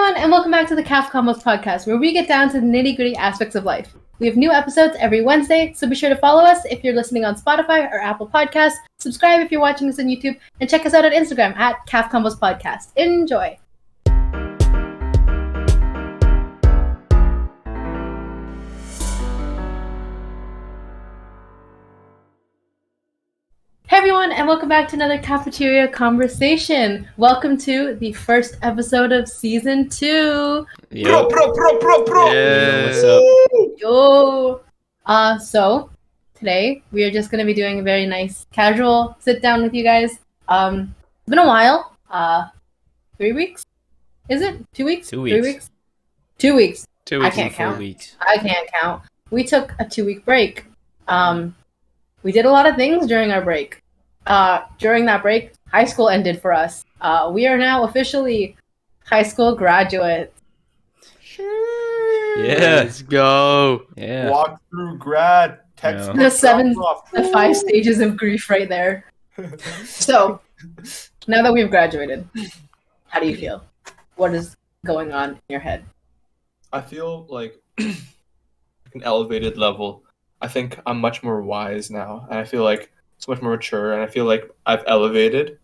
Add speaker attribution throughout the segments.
Speaker 1: everyone, and welcome back to the Caf Convos Podcast, where we get down to the nitty-gritty aspects of life. We have new episodes every Wednesday, so be sure to follow us if you're listening on Spotify or Apple Podcasts, subscribe if you're watching us on YouTube, and check us out on Instagram at Caf Convos Podcast. Enjoy! Hey everyone, and welcome back to another Cafeteria Conversation. Welcome to the first episode of Season 2.
Speaker 2: Yo. Pro.
Speaker 3: Yeah.
Speaker 2: What's up?
Speaker 1: Yo! So, today, we are just going to be doing a very nice, casual sit-down with you guys. It's been a while. 3 weeks? Is it? 2 weeks?
Speaker 2: 2 weeks.
Speaker 1: 3 weeks? 2 weeks.
Speaker 2: 2 weeks
Speaker 1: I can't
Speaker 2: and 4
Speaker 1: count.
Speaker 2: weeks.
Speaker 1: I can't count. We took a 2-week break. We did a lot of things during our break. During that break, high school ended for us. We are now officially high school graduates.
Speaker 2: Yeah.
Speaker 3: Let's go.
Speaker 2: Yeah.
Speaker 3: Walk through grad. Text
Speaker 1: The 5 stages of grief right there. So, now that we've graduated, how do you feel? What is going on in your head?
Speaker 3: I feel like an elevated level. I think I'm much more wise now, and I feel like it's much more mature, and I feel like I've elevated.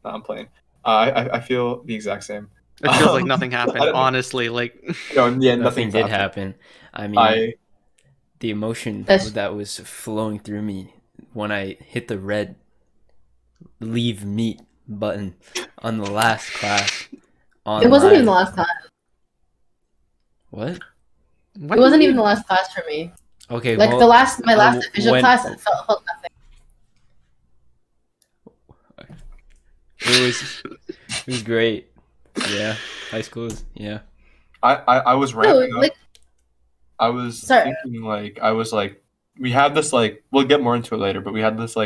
Speaker 3: No, I'm playing. I feel the exact same.
Speaker 4: It feels like nothing happened, honestly. Like,
Speaker 3: nothing
Speaker 2: did happen. I mean, the emotion that was flowing through me when I hit the red leave meet button on the last class.
Speaker 1: It wasn't even the last class.
Speaker 2: What?
Speaker 1: It wasn't even the last class for me.
Speaker 2: Okay,
Speaker 1: like
Speaker 2: well,
Speaker 1: my last official class, it felt nothing.
Speaker 2: It was great. Yeah, high school is, yeah.
Speaker 3: I was ramping up.
Speaker 1: Like,
Speaker 3: I was thinking we had this we'll get more into it later, but we had this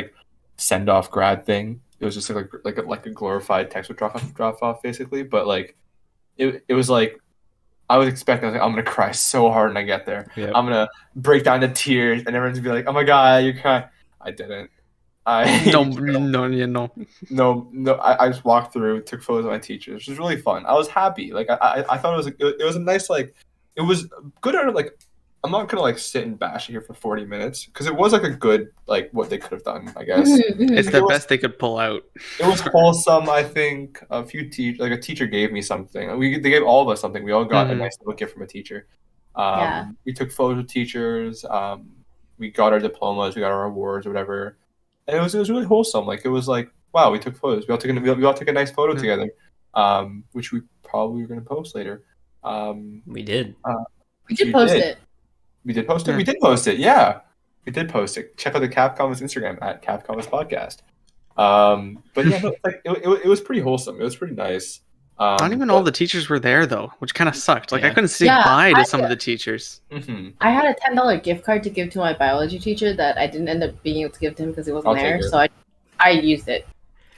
Speaker 3: send off grad thing. It was just like a glorified textbook drop off basically, but it was I was expecting I'm gonna cry so hard when I get there.
Speaker 2: Yep.
Speaker 3: I'm gonna break down into tears and everyone's gonna be like, "Oh my god, you're crying." I didn't.
Speaker 4: No.
Speaker 3: No. I just walked through, took photos of my teachers, which was really fun. I was happy. I thought it was a nice it was good. I'm not gonna sit and bash it here for 40 minutes because it was a good what they could have done. I guess
Speaker 4: It's the best they could pull out.
Speaker 3: It was wholesome. I think a few a teacher gave me something. They gave all of us something. We all got a nice little gift from a teacher. We took photos of teachers. We got our diplomas. We got our awards or whatever. And it was really wholesome. It was wow, we took photos. We all took a nice photo together, which we probably were going to post later.
Speaker 2: We did.
Speaker 1: We did post it.
Speaker 3: We did post it. We did post it. Yeah, we did post it. Check out the Caf Convos Instagram at Caf Convos Podcast. But yeah, no, it was pretty wholesome. It was pretty nice.
Speaker 4: Not even all the teachers were there though, which kind of sucked. I couldn't say bye to some of the teachers.
Speaker 3: Mm-hmm.
Speaker 1: I had a $10 gift card to give to my biology teacher that I didn't end up being able to give to him because he wasn't there. So I used it.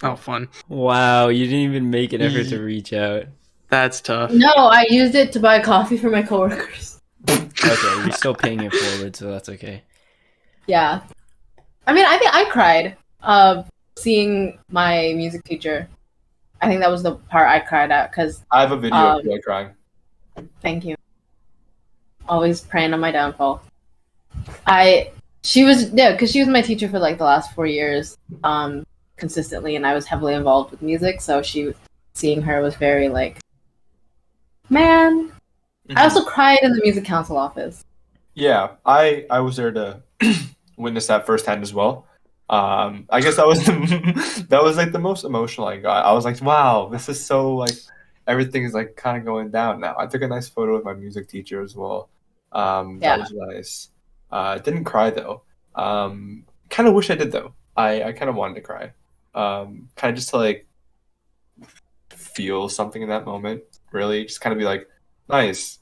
Speaker 4: Oh, fun!
Speaker 2: Wow, you didn't even make an effort to reach out.
Speaker 4: That's tough.
Speaker 1: No, I used it to buy coffee for my coworkers.
Speaker 2: Okay, you're still paying it forward, so that's okay.
Speaker 1: Yeah, I mean, I think I cried seeing my music teacher. I think that was the part I cried at because
Speaker 3: I have a video of you crying.
Speaker 1: Thank you. Always praying on my downfall. Because she was my teacher for the last 4 years, consistently, and I was heavily involved with music. So seeing her was very man. Mm-hmm. I also cried in the music council office.
Speaker 3: Yeah, I was there to witness that firsthand as well. I guess that was the most emotional I got. I was like, wow, this is so everything is kind of going down now. I took a nice photo with my music teacher as well. That was nice. Didn't cry though. Kind of wish I did though. I kind of wanted to cry. Kind of just to feel something in that moment. Really, just kind of be nice.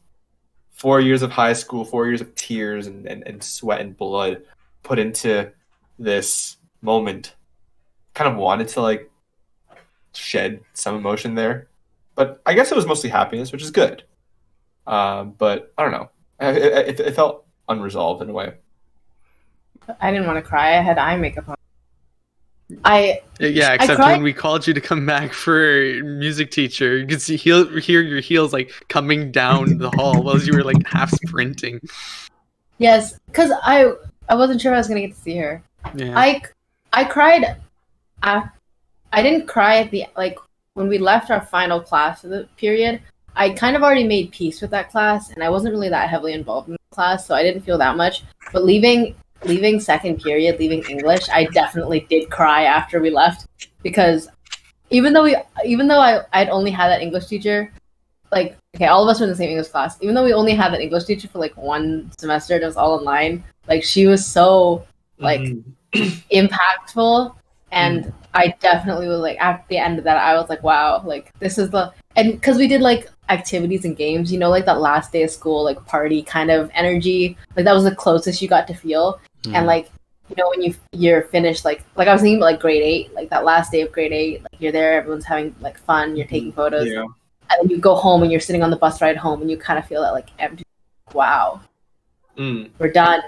Speaker 3: 4 years of high school, 4 years of tears and sweat and blood put into this moment. Kind of wanted to shed some emotion there, but I guess it was mostly happiness, which is good. But I don't know. It felt unresolved in a way.
Speaker 1: I didn't want to cry. I had eye makeup on.
Speaker 4: Except when we called you to come back for music teacher, you could hear your heels like coming down the hall while you were like half sprinting.
Speaker 1: Yes, because I wasn't sure I was gonna get to see her.
Speaker 4: Yeah.
Speaker 1: I cried. I didn't cry at the when we left our final class of the period. I kind of already made peace with that class, and I wasn't really that heavily involved in the class, so I didn't feel that much. But leaving second period, leaving English, I definitely did cry after we left, because even though I'd only had that English teacher, like, okay, all of us were in the same English class. Even though we only had that English teacher for like one semester, and it was all online, like, she was so like impactful, and I definitely was like, at the end of that, I was like, wow, like, this is and because we did like activities and games, like that last day of school, like party kind of energy, like that was the closest you got to feel. And like, when you're finished, like I was thinking about like grade 8, like that last day of grade 8, like you're there, everyone's having like fun, you're taking photos, and then you go home and you're sitting on the bus ride home and you kind of feel that like empty, wow, we're done.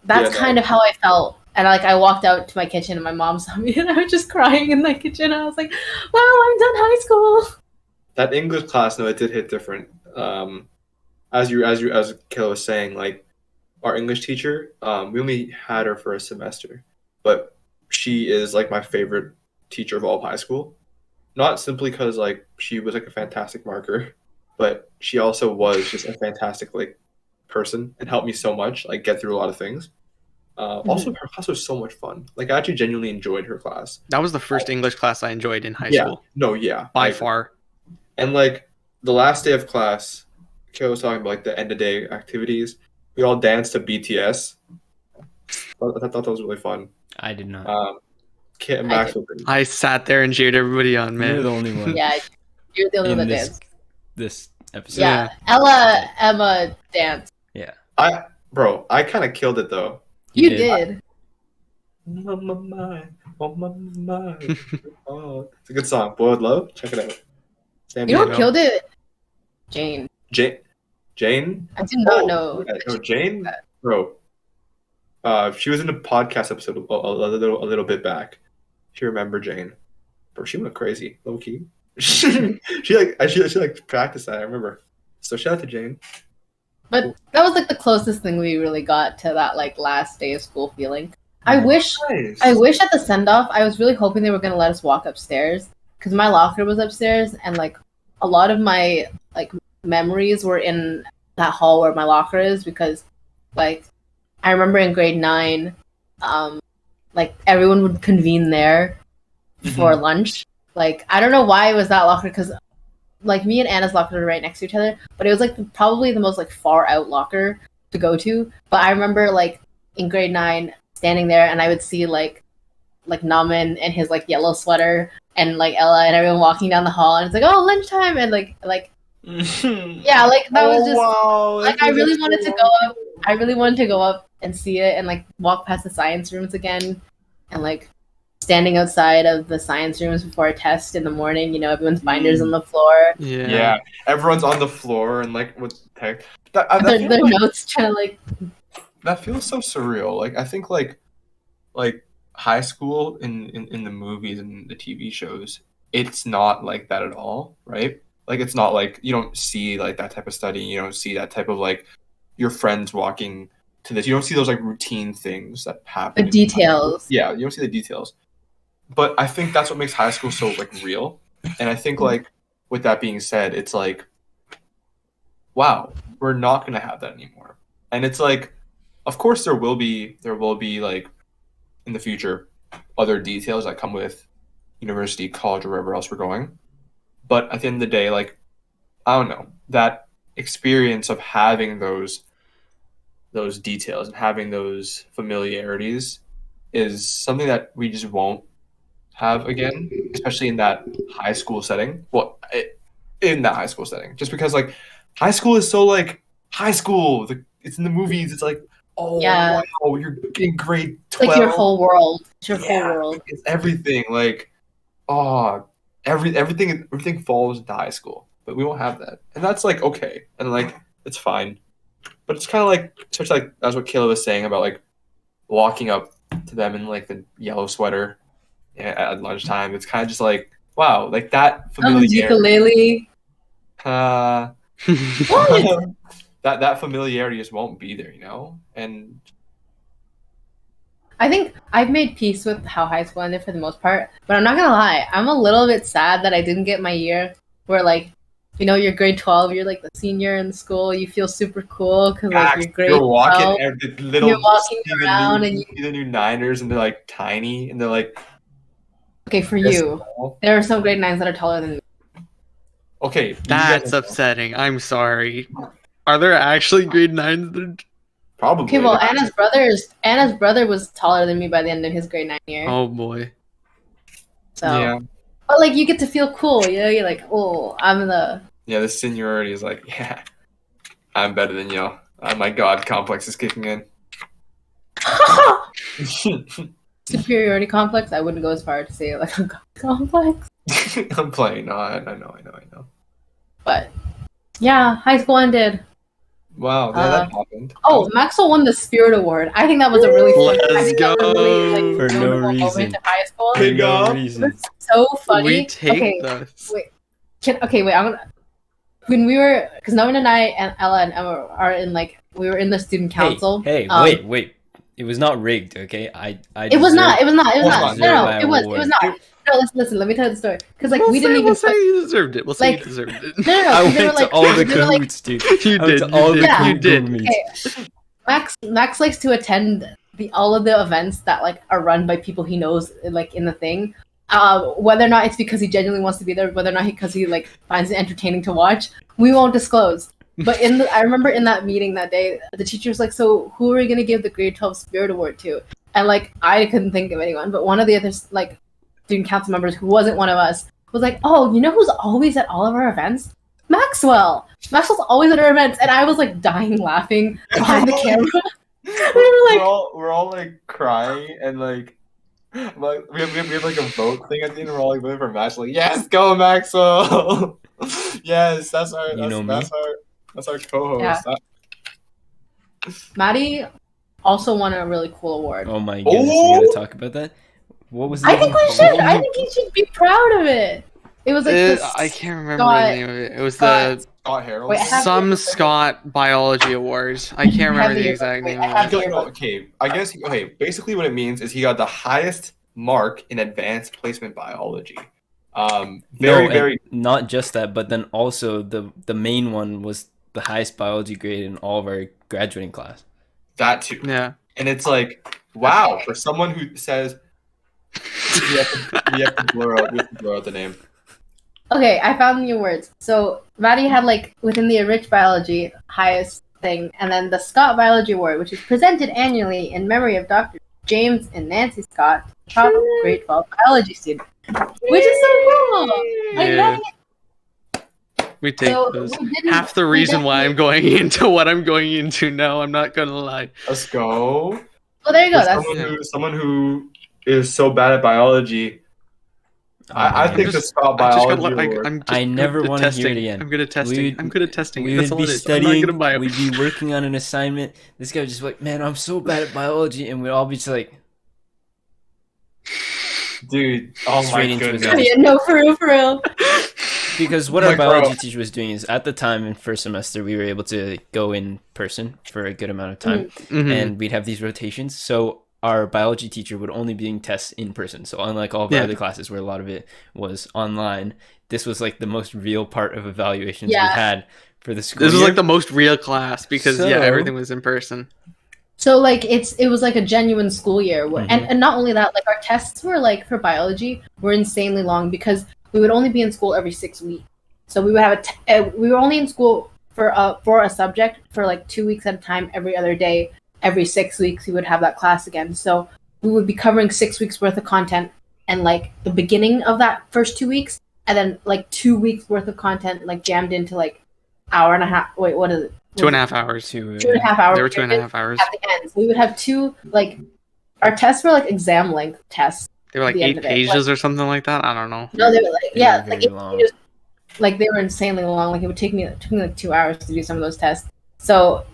Speaker 1: That's kind of how I felt. And like I walked out to my kitchen and my mom saw me and I was just crying in the kitchen. I was like, wow, I'm done high school.
Speaker 3: That English class, no, it did hit different. As Kaila was saying, like, our English teacher, we only had her for a semester, but she is like my favorite teacher of all of high school. Not simply because like she was like a fantastic marker, but she also was just a fantastic like person and helped me so much, like get through a lot of things. Also, her class was so much fun. Like, I actually genuinely enjoyed her class.
Speaker 4: That was the first English class I enjoyed in high school.
Speaker 3: No, yeah.
Speaker 4: By far.
Speaker 3: And, like, the last day of class, Kaila was talking about, like, the end-of-day activities. We all danced to BTS. I thought that was really fun.
Speaker 2: I did not.
Speaker 3: Kit and Maxwell.
Speaker 4: I sat there and cheered everybody on, man.
Speaker 2: You're the only one.
Speaker 1: Yeah, you're the only one that danced.
Speaker 2: This episode.
Speaker 1: Yeah. Emma danced.
Speaker 2: Yeah.
Speaker 3: I kind of killed it, though.
Speaker 1: You did.
Speaker 3: On my mind, on my mind. Oh, it's a good song. Boiled Love. Check it out.
Speaker 1: You know who killed it? Jane.
Speaker 3: Jane?
Speaker 1: I did not know.
Speaker 3: No, Jane? Bro. She was in a podcast episode a little bit back. If you remember Jane. Bro, she went crazy. Low key. she practiced that, I remember. So shout out to Jane.
Speaker 1: But that was like the closest thing we really got to that like last day of school feeling. I wish at the send off I was really hoping they were gonna let us walk upstairs, because my locker was upstairs, and like a lot of my like memories were in that hall where my locker is, because like I remember in grade 9, like everyone would convene there for lunch. Like I don't know why it was that locker, because like me and Anna's locker were right next to each other, but it was like probably the most like far out locker to go to. But I remember like in grade 9 standing there, and I would see like Naman and his like yellow sweater, and like Ella and everyone walking down the hall, and it's like, oh, lunchtime, and like yeah, like that was just like I really wanted to go up. I really wanted to go up and see it, and like walk past the science rooms again, and like standing outside of the science rooms before a test in the morning, everyone's binders on the floor.
Speaker 3: Yeah, everyone's on the floor and like with tech.
Speaker 1: Their notes trying to like.
Speaker 3: That feels so surreal. Like I think like high school in the movies and the TV shows, it's not like that at all, right? Like it's not like you don't see like that type of study. You don't see that type of like your friends walking to this. You don't see those like routine things that happen.
Speaker 1: The details.
Speaker 3: Yeah, you don't see the details. But I think that's what makes high school so like real. And I think like with that being said, it's like, wow, we're not gonna have that anymore. And it's like, of course there will be like in the future other details that come with university, college, or wherever else we're going. But at the end of the day, like I don't know, that experience of having those details and having those familiarities is something that we just won't have again, especially in that high school setting. Well, in that high school setting, just because like high school is so like high school. It's in the movies. It's like, oh yeah, wow, you're in grade 12.
Speaker 1: It's like your whole world. It's your whole world.
Speaker 3: It's everything. Like, everything falls into high school, but we won't have that, and that's like okay, and like it's fine. But it's kind of like, especially like that's what Kaila was saying about like walking up to them in like the yellow sweater at lunchtime. It's kind of just like, wow, like that familiarity.
Speaker 1: Ukulele.
Speaker 3: That familiarity just won't be there, And
Speaker 1: I think I've made peace with how high school ended for the most part, but I'm not gonna lie, I'm a little bit sad that I didn't get my year where like, you're grade 12, you're like the senior in school, you feel super cool because like you're grade 12, you're walking around and you
Speaker 3: see the new Niners and they're like tiny and they're like.
Speaker 1: Okay, for you, there are some grade 9s that are taller than me.
Speaker 3: Okay,
Speaker 4: that's upsetting. I'm sorry. Are there actually grade 9s that?
Speaker 3: Probably.
Speaker 1: Okay, well, Anna's brother was taller than me by the end of his grade 9 year.
Speaker 4: Oh boy.
Speaker 1: So, yeah. But like, you get to feel cool, You're like, oh, I'm the.
Speaker 3: Yeah, the seniority is like, yeah, I'm better than you. Oh my God, complex is kicking in.
Speaker 1: Superiority complex. I wouldn't go as far to say it like a God complex.
Speaker 3: I'm playing. No, I know.
Speaker 1: But yeah, high school ended.
Speaker 3: Wow, that happened.
Speaker 1: Oh, Maxwell won the Spirit Award. I think that was a really fun.
Speaker 4: Let's go.
Speaker 1: For
Speaker 2: no reason.
Speaker 1: Moment of high school.
Speaker 2: For no reason.
Speaker 1: It was so funny.
Speaker 4: We take this.
Speaker 1: Wait. When we were, because Nolan and I and Ella and Emma are in we were in the student council.
Speaker 2: Hey, wait. It was not rigged, okay?
Speaker 1: It was not. No, it was not. No, listen. Let me tell you the story. Because we didn't even.
Speaker 4: We'll say you deserved it. You deserved it.
Speaker 1: No.
Speaker 2: I went to all the Kahoots, dude.
Speaker 4: You did. You did.
Speaker 1: Okay. Max likes to attend all of the events that are run by people he knows in the thing. Whether or not it's because he genuinely wants to be there, whether or not because he finds it entertaining to watch, we won't disclose. But I remember in that meeting that day, the teacher was like, "So who are we gonna give the grade 12 Spirit Award to?" And I couldn't think of anyone, but one of the other student council members who wasn't one of us was like, "Oh, you know who's always at all of our events? Maxwell. Maxwell's always at our events," and I was dying laughing behind the camera.
Speaker 3: we're all crying and we have a vote thing at the end. We're all voting for Maxwell. Yes, go Maxwell. Yes, that's our co-host.
Speaker 1: Yeah. Matty also won a really cool award.
Speaker 2: Oh my goodness, we gotta talk about that. What was?
Speaker 1: I think we should. I think he should be proud of it. It was
Speaker 4: I can't remember the name of it. It was the
Speaker 3: Scott Harold.
Speaker 4: Scott Biology Awards. I can't remember the exact name of it.
Speaker 3: Okay, I guess. Basically, what it means is he got the highest mark in advanced placement biology. Very.
Speaker 2: Not just that, but then also the main one was the highest biology grade in all of our graduating class.
Speaker 3: That too.
Speaker 4: Yeah.
Speaker 3: And it's wow, for someone who says we have to blur out the name.
Speaker 1: Okay, I found the awards. So Matty had within the enriched biology highest thing, and then the Scott Biology Award, which is presented annually in memory of Dr. James and Nancy Scott, top grade 12 biology student. Which is so cool.
Speaker 4: Yeah. We take those. Half the reason why I'm going into what I'm going into now. I'm not gonna lie.
Speaker 3: Let's go.
Speaker 1: Well, there you go.
Speaker 3: Someone who is so bad at biology. I think the Scott Biology.
Speaker 2: I never want to hear it again.
Speaker 4: I'm good at testing. I'm good at testing.
Speaker 2: We would be studying. We'd be working on an assignment. This guy would just man, I'm so bad at biology, and we'd all be just
Speaker 3: dude, oh my goodness.
Speaker 1: Yeah, no, for real.
Speaker 2: Because what our biology teacher was doing is, at the time in first semester, we were able to go in person for a good amount of time, and we'd have these rotations. So our biology teacher would only be doing tests in person. So unlike all of our other classes where a lot of it was online, this was the most real part of evaluations we had for the school.
Speaker 4: This was the most real class because everything was in person.
Speaker 1: So it was a genuine school year, and not only that, our tests were for biology were insanely long because we would only be in school every 6 weeks. So we would have we were only in school for a subject for 2 weeks at a time every other day. Every 6 weeks we would have that class again. So we would be covering 6 weeks worth of content and the beginning of that first 2 weeks, and then 2 weeks worth of content jammed into hour and a half. Wait, what is it?
Speaker 4: 2.5 hours.
Speaker 1: 2.5 hours.
Speaker 4: They were 2.5 hours.
Speaker 1: At the end. So we would have two, our tests were exam length tests.
Speaker 4: They were 8 pages or something like that. I don't know.
Speaker 1: No, they were 8 pages. They were insanely long. It would take me 2 hours to do some of those tests. So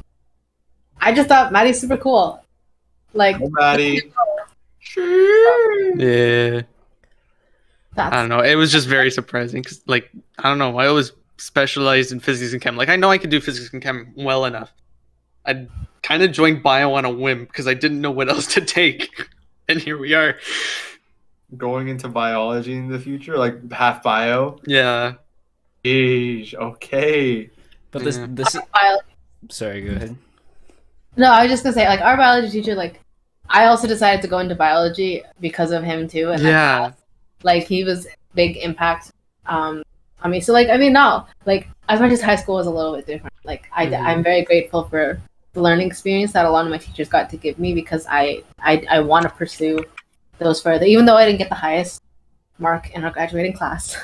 Speaker 1: I just thought Matty's super cool.
Speaker 3: Matty.
Speaker 4: Yeah. I don't know. It was just very surprising because, like, I don't know. I always specialized in physics and chem. Like, I know I could do physics and chem well enough. I kind of joined bio on a whim because I didn't know what else to take, and here we are.
Speaker 3: Going into biology in the future, like half bio.
Speaker 4: Yeah.
Speaker 3: Eesh, okay.
Speaker 2: But this sorry, go ahead.
Speaker 1: No, I was just gonna say, like, our biology teacher, like, I also decided to go into biology because of him too, and like he was big impact on me. So like, I mean, no, like, as much as high school was a little bit different, like I'm very grateful for the learning experience that a lot of my teachers got to give me, because I want to pursue those further, even though I didn't get the highest mark in our graduating class.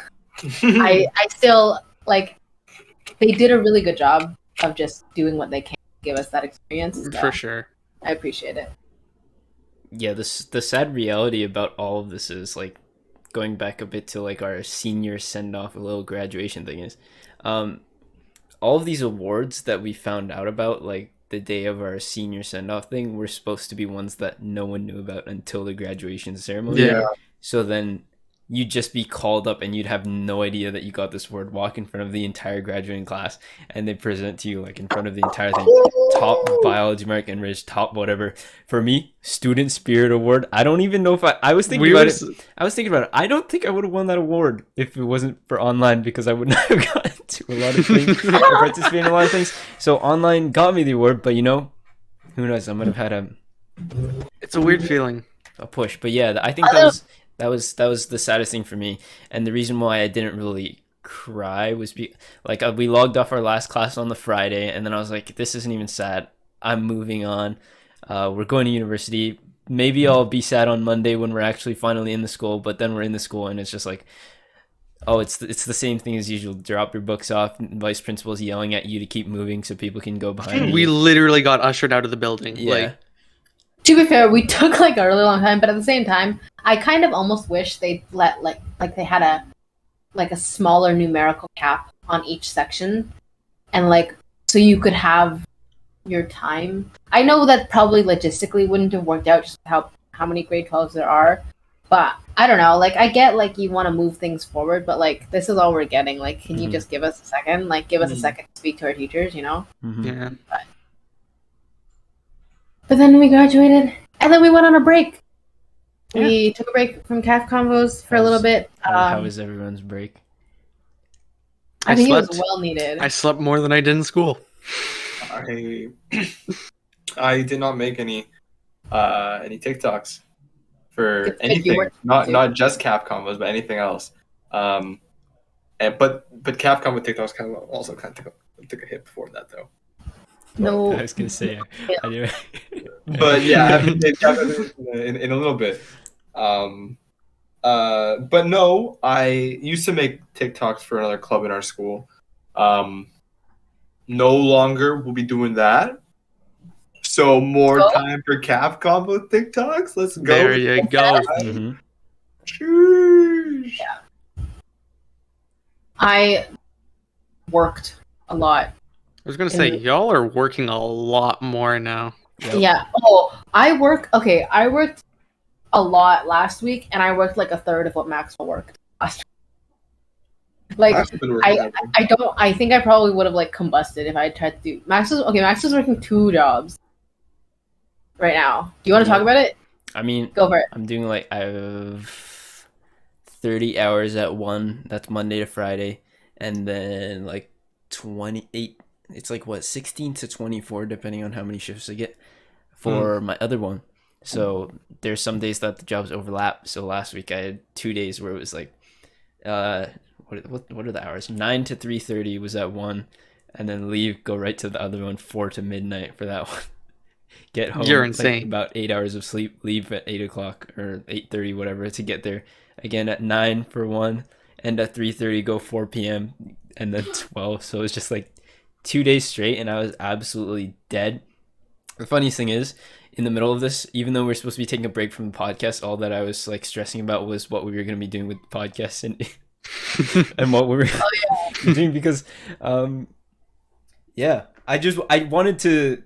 Speaker 1: I still, like, they did a really good job of just doing what they can to give us that experience. So
Speaker 4: for sure.
Speaker 1: I appreciate it.
Speaker 2: Yeah, the sad reality about all of this is, like, going back a bit to, like, our senior send-off, a little graduation thing is, all of these awards that we found out about, like, the day of our senior send-off thing, were supposed to be ones that no one knew about until the graduation ceremony.
Speaker 3: Yeah.
Speaker 2: So then you'd just be called up and you'd have no idea that you got this award, walk in front of the entire graduating class, and they present to you, like, in front of the entire thing, top biology mark, enriched, top whatever. For me, student spirit award, I don't even know if I was thinking about it. I don't think I would have won that award if it wasn't for online, because I would not have gotten to a lot of things or participated in a lot of things. So online got me the award, but, you know, who knows, I might have had
Speaker 4: it's a weird feeling,
Speaker 2: a push. But yeah, I think that was the saddest thing for me, and the reason why I didn't really cry was we logged off our last class on the Friday, and then I was like, this isn't even sad, I'm moving on, we're going to university, maybe I'll be sad on Monday when we're actually finally in the school. But then we're in the school and it's just like, oh, it's the same thing as usual. Drop your books off, vice principal's yelling at you to keep moving so people can go behind you.
Speaker 4: We literally got ushered out of the building.
Speaker 2: Yeah.
Speaker 1: To be fair, we took like a really long time, but at the same time, I kind of almost wish they let like they had a smaller numerical cap on each section, and like so you could have your time. I know that probably logistically wouldn't have worked out just how many grade 12s there are, but I don't know. Like I get like you want to move things forward, but like this is all we're getting. Like, can you just give us a second? Like, give us a second to speak to our teachers, you know?
Speaker 4: Yeah.
Speaker 1: But then we graduated, and then we went on a break. Yeah. We took a break from Caf Convos for a little bit.
Speaker 2: How was everyone's break?
Speaker 1: I think it was well needed.
Speaker 4: I slept more than I did in school.
Speaker 3: I did not make any TikToks for anything, not just Caf Convos, but anything else. But Caf Convo TikToks kind of also took a hit before that though.
Speaker 1: No,
Speaker 2: I was gonna say. Anyway.
Speaker 3: But yeah, I haven't made in a little bit. But no, I used to make TikToks for another club in our school. No longer will be doing that. So more time for Caf Convo TikToks. Let's go.
Speaker 4: There you go.
Speaker 3: Cheers.
Speaker 1: Yeah. I worked a lot.
Speaker 4: I was gonna say, y'all are working a lot more now.
Speaker 2: Yep.
Speaker 1: Yeah. Oh, I worked a lot last week, and I worked like a third of what Maxwell worked last week. Like, I think I probably would have like combusted if I tried to do Maxwell's working 2 jobs right now. Do you want to talk about it?
Speaker 2: I mean,
Speaker 1: go for it.
Speaker 2: I'm doing like, I have 30 hours at one. That's Monday to Friday, and then like 28. It's like what, 16 to 24, depending on how many shifts I get for my other one. So there's some days that the jobs overlap. So last week I had 2 days where it was like, what are the hours? 9 to 3:30 was at one, and then go right to the other one, 4 to midnight for that one. Get home.
Speaker 4: You're insane.
Speaker 2: Like about 8 hours of sleep. Leave at 8 o'clock or 8:30, whatever, to get there. Again at 9 for one, and at 3:30 go 4 p.m. and then 12. So it's just like 2 days straight, and I was absolutely dead. The funniest thing is, in the middle of this, even though we're supposed to be taking a break from the podcast, all that I was like stressing about was what we were going to be doing with the podcast and and what we were doing, because I wanted to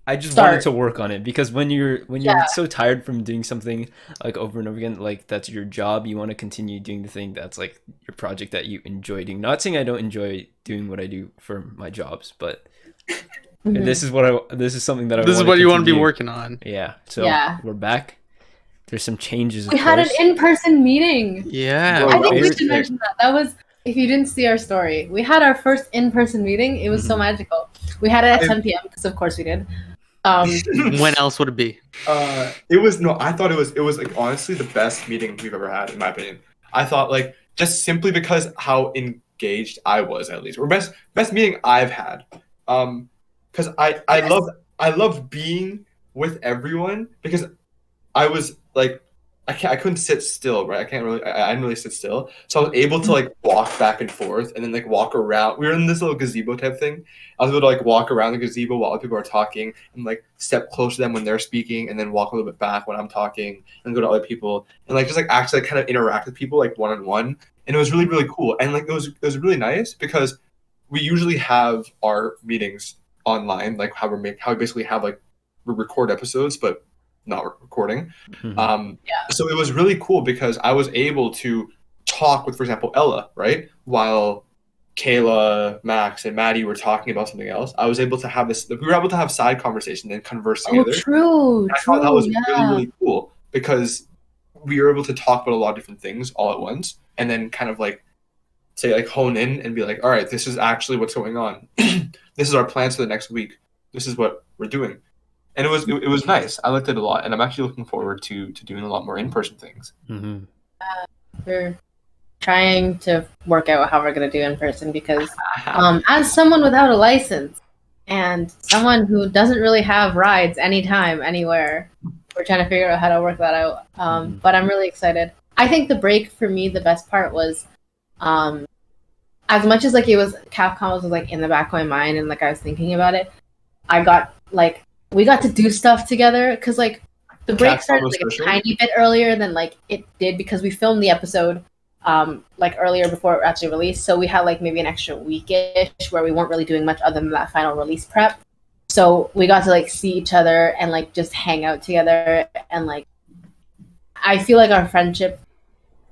Speaker 2: I just wanted to work on it, because when you're so tired from doing something like over and over again, like that's your job, you want to continue doing the thing that's like your project that you enjoy doing. Not saying I don't enjoy doing what I do for my jobs, but this is what this is something that
Speaker 4: this is what you want to be working on.
Speaker 2: Yeah. So we're back. There's some changes.
Speaker 1: We had an in-person meeting.
Speaker 4: Yeah.
Speaker 1: I think we should mention that. That was, if you didn't see our story, we had our first in-person meeting. It was so magical. We had it at 10 p.m. because of course we did.
Speaker 4: When else would it be?
Speaker 3: I thought it was like honestly the best meeting we've ever had, in my opinion. I thought, like, just simply because how engaged I was, at least, or best meeting I've had. Because I loved being with everyone, because I was like, I couldn't sit still, right? I didn't really sit still. So I was able to like walk back and forth and then like walk around. We were in this little gazebo type thing. I was able to like walk around the gazebo while other people are talking, and like step close to them when they're speaking, and then walk a little bit back when I'm talking, and go to other people, and like just like actually like, kind of interact with people like one-on-one. And it was really, really cool. And like it was really nice, because we usually have our meetings online, like how we basically have like we record episodes, but not recording. So it was really cool, because I was able to talk with, for example, Ella, right? While Kaila, Max, and Matty were talking about something else. I was able to have we were able to have side conversations and converse together.
Speaker 1: True.
Speaker 3: I thought that was really, really cool, because we were able to talk about a lot of different things all at once, and then kind of like say like hone in and be like, all right, this is actually what's going on. This is our plans for the next week. This is what we're doing. And it was nice. I liked it a lot, and I'm actually looking forward to doing a lot more in-person things.
Speaker 1: We're trying to work out how we're going to do in person, because as someone without a license and someone who doesn't really have rides anytime, anywhere, we're trying to figure out how to work that out. But I'm really excited. I think the break for me, the best part was, as much as like it was Caf Convos was like in the back of my mind and like I was thinking about it, we got to do stuff together, because like the break started like a tiny bit earlier than like it did, because we filmed the episode like earlier before it actually released. So we had like maybe an extra weekish where we weren't really doing much other than that final release prep. So we got to like see each other and like just hang out together, and like I feel like our friendship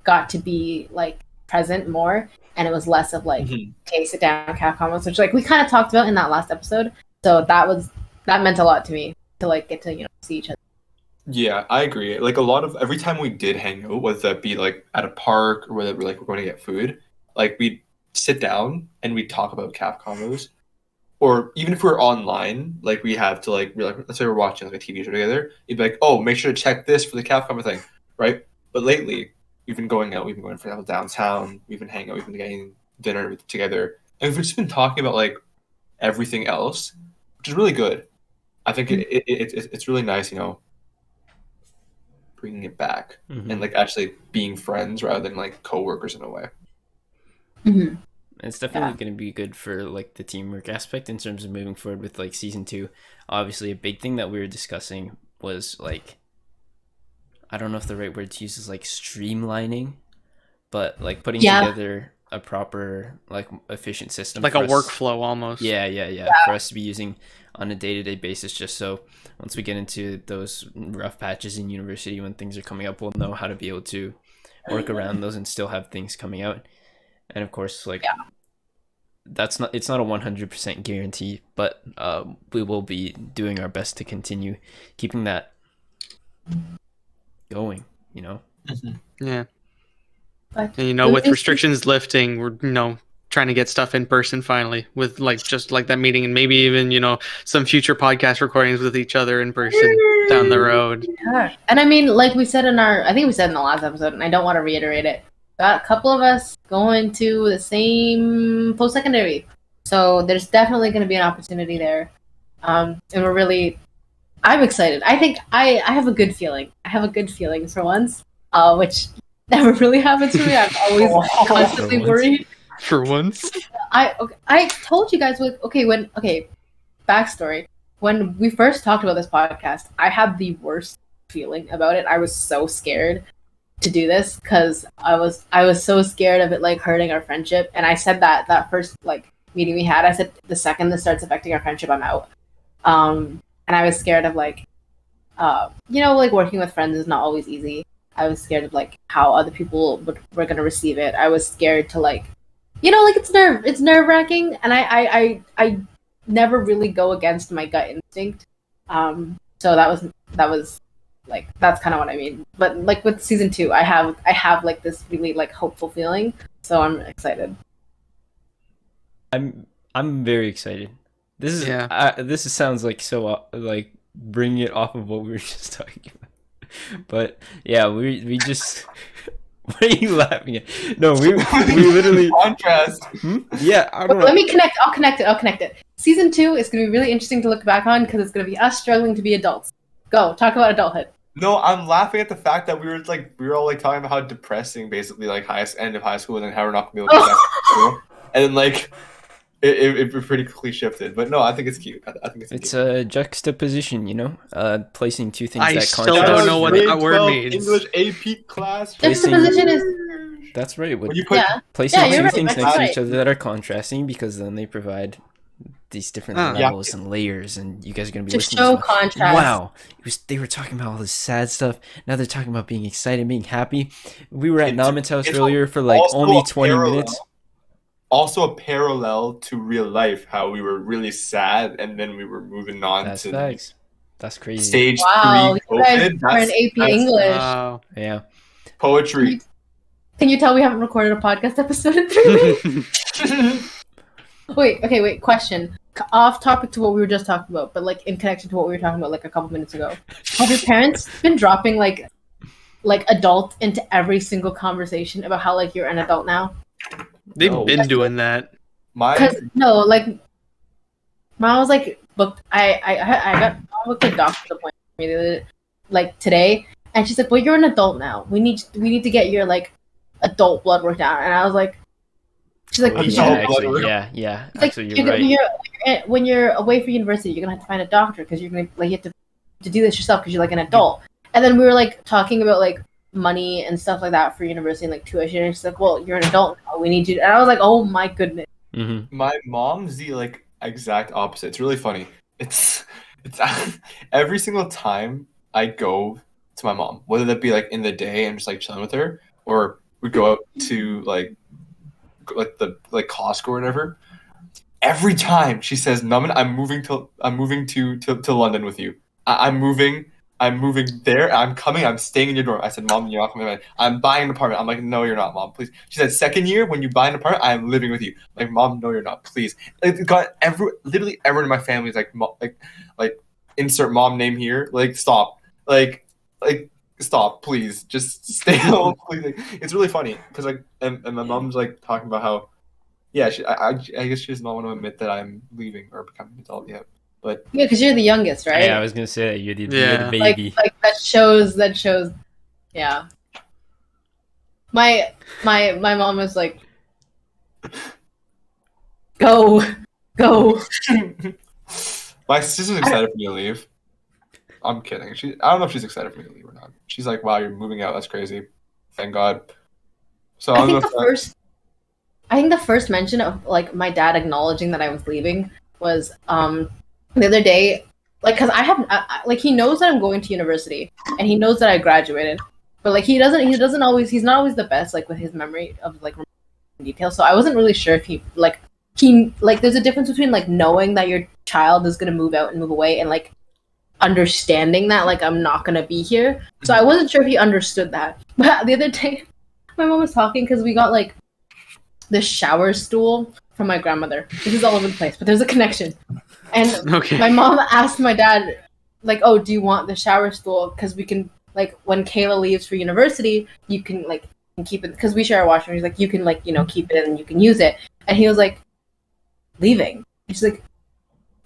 Speaker 1: got to be like present more, and it was less of like okay, sit down, Caf Convos, which like we kind of talked about in that last episode. So that meant a lot to me, to like get to see each other.
Speaker 3: Yeah, I agree. Like every time we did hang out, whether that be like at a park or whether we're going to get food, like we'd sit down and we'd talk about Caf Convos. Or even if we're online, like we have to like let's say we're watching like a TV show together, you'd be like, oh, make sure to check this for the Caf Convo thing, right? But lately, we've been going, for example, downtown. We've been hanging out. We've been getting dinner together, and we've just been talking about like everything else, which is really good. I think it's really nice, bringing it back and like actually being friends rather than like coworkers in a way.
Speaker 2: It's definitely going to be good for like the teamwork aspect in terms of moving forward with like season 2. Obviously, a big thing that we were discussing was like, I don't know if the right word to use is like streamlining, but like putting together a proper like efficient system,
Speaker 4: like a workflow almost.
Speaker 2: Yeah, for us to be using on a day-to-day basis, just so once we get into those rough patches in university when things are coming up, we'll know how to be able to work around those and still have things coming out. And of course, like it's not a 100% guarantee, but we will be doing our best to continue keeping that going,
Speaker 4: Yeah. And with restrictions lifting, we're trying to get stuff in person finally, with like just like that meeting, and maybe even some future podcast recordings with each other in person down the road.
Speaker 1: Yeah. And I mean, like we said in the last episode, and I don't want to reiterate it, got a couple of us going to the same post-secondary, so there's definitely going to be an opportunity there, and I'm excited. I think I have a good feeling. I have a good feeling for once, which never really happens to me. I'm always constantly worried.
Speaker 4: For once,
Speaker 1: I told you guys backstory. When we first talked about this podcast, I had the worst feeling about it. I was so scared to do this because I was so scared of it like hurting our friendship. And I said that first like meeting we had, I said the second this starts affecting our friendship, I'm out. And and I was scared of like, like working with friends is not always easy. I was scared of like how other people were gonna receive it. I was scared to like, like it's nerve wracking, and I never really go against my gut instinct. So that was like, that's kind of what I mean. But like with season 2, I have like this really like hopeful feeling, so I'm excited.
Speaker 2: I'm very excited. This sounds like so like bring it off of what we were just talking about. But yeah, we just what are you laughing at? No, we literally
Speaker 3: contrast.
Speaker 2: Yeah, I don't know.
Speaker 1: Let me connect. I'll connect it. Season 2 is going to be really interesting to look back on because it's going to be us struggling to be adults. Go talk about adulthood.
Speaker 3: No, I'm laughing at the fact that we were all like talking about how depressing basically like end of high school and then how we're not gonna be able to go back to school, and then like it pretty quickly shifted. But no, I think it's cute. I think it's
Speaker 2: cute. A juxtaposition, placing two things
Speaker 4: I
Speaker 2: that
Speaker 4: still
Speaker 2: contrast.
Speaker 4: don't know what that word means.
Speaker 3: English AP class.
Speaker 1: Juxtaposition is.
Speaker 2: That's right.
Speaker 3: When you put
Speaker 2: placing two things next to
Speaker 1: right.
Speaker 2: each other that are contrasting, because then they provide these different levels and layers, and you guys are going to be
Speaker 1: listening to show contrast.
Speaker 2: Wow, they were talking about all this sad stuff. Now they're talking about being excited, being happy. We were at Naman's house earlier for like only 20 minutes.
Speaker 3: Also a parallel to real life, how we were really sad and then we were moving on to
Speaker 2: facts. That's crazy.
Speaker 3: Stage 3
Speaker 1: COVID. That's an AP English.
Speaker 2: Yeah.
Speaker 3: Poetry.
Speaker 1: Can you tell we haven't recorded a podcast episode in 3 weeks? Wait. Question. Off topic to what we were just talking about, but like in connection to what we were talking about like a couple minutes ago. Have your parents been dropping like adult into every single conversation about how like you're an adult now?
Speaker 4: They've been doing that.
Speaker 1: Because mom was like booked. I got booked a doctor's appointment like today, and she's like, "Well, you're an adult now. We need to get your like adult blood work down." And I was like, "She's like,
Speaker 2: yeah. Actually, you're right.
Speaker 1: When you're away for university, you're gonna have to find a doctor because you're gonna like you have to do this yourself because you're like an adult." And then we were like talking about like money and stuff like that for university and like tuition, and she's like, "Well, you're an adult now. We need you." And I was like, "Oh my goodness."
Speaker 2: Mm-hmm.
Speaker 3: My mom's the like exact opposite. It's really funny. It's every single time I go to my mom, whether that be like in the day and just like chilling with her, or we go out to like the Costco or whatever. Every time she says, "Naman, I'm moving to London with you. I'm moving there. I'm coming. I'm staying in your dorm." I said, "Mom, you're not coming. I'm buying an apartment." I'm like, "No, you're not, Mom. Please." She said, "Second year, when you buy an apartment, I'm living with you." Like, "Mom, no, you're not. Please." It got literally everyone in my family is like insert mom name here. Like, stop. Like stop, please. Just stay home, please. Like, it's really funny because like, and my mom's like talking about how, yeah, I guess she does not want to admit that I'm leaving or becoming an adult yet. But
Speaker 1: yeah, because you're the youngest, right?
Speaker 2: Yeah, I was gonna say you're the baby.
Speaker 1: Like that shows. Yeah. My mom was like, go.
Speaker 3: My sister's excited for me to leave. I'm kidding. I don't know if she's excited for me to leave or not. She's like, "Wow, you're moving out. That's crazy. Thank God." So I
Speaker 1: think the first mention of like my dad acknowledging that I was leaving was the other day, like, because like he knows that I'm going to university and he knows that I graduated, but like he's not always the best like with his memory of like details. So I wasn't really sure if he there's a difference between like knowing that your child is gonna move out and move away and like understanding that like I'm not gonna be here. So I wasn't sure if he understood that. But the other day, my mom was talking because we got like this shower stool from my grandmother. This is all over the place, but there's a connection. And my mom asked my dad, like, "Oh, do you want the shower stool? Because we can, like, when Kaila leaves for university, you can, like, keep it, because we share a washroom. He's like, you can, like, keep it and you can use it." And he was like, "Leaving?" And she's like,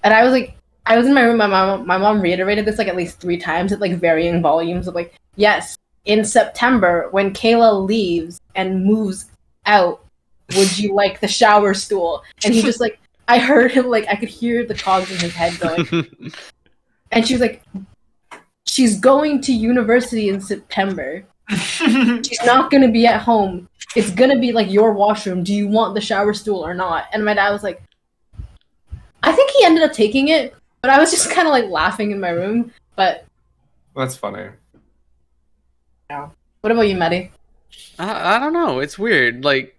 Speaker 1: and I was like, I was in my room. My mom reiterated this, like, at least 3 times at, like, varying volumes of, like, "Yes, in September, when Kaila leaves and moves out, would you like the shower stool?" And he just, like, I heard him, like, I could hear the cogs in his head going. And she was like, "She's going to university in September. She's not going to be at home. It's going to be, like, your washroom. Do you want the shower stool or not?" And my dad was like, I think he ended up taking it, But I was just kind of like laughing in my room. But
Speaker 3: that's funny.
Speaker 1: Yeah. What about you, Matty?
Speaker 4: I don't know. It's weird. Like,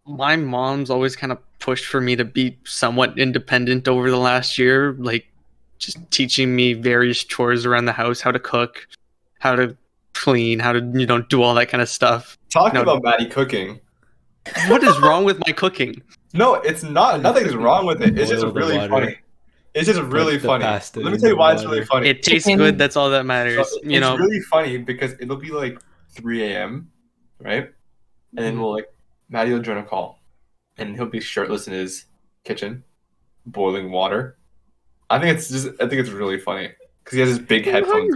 Speaker 4: my mom's always kind of pushed for me to be somewhat independent over the last year. Like, just teaching me various chores around the house, how to cook, how to clean, how to, do all that kind of stuff.
Speaker 3: Talking about Matty cooking.
Speaker 4: What is wrong with my cooking?
Speaker 3: No, it's not. Nothing's wrong with it. It's just really funny. It's just really funny. Let me tell you why it's really funny.
Speaker 4: It tastes good. That's all that matters.
Speaker 3: So it's really funny because it'll be like 3 a.m., right? And then Matty will join a call, and he'll be shirtless in his kitchen, boiling water. I think it's really funny because he has his big headphones.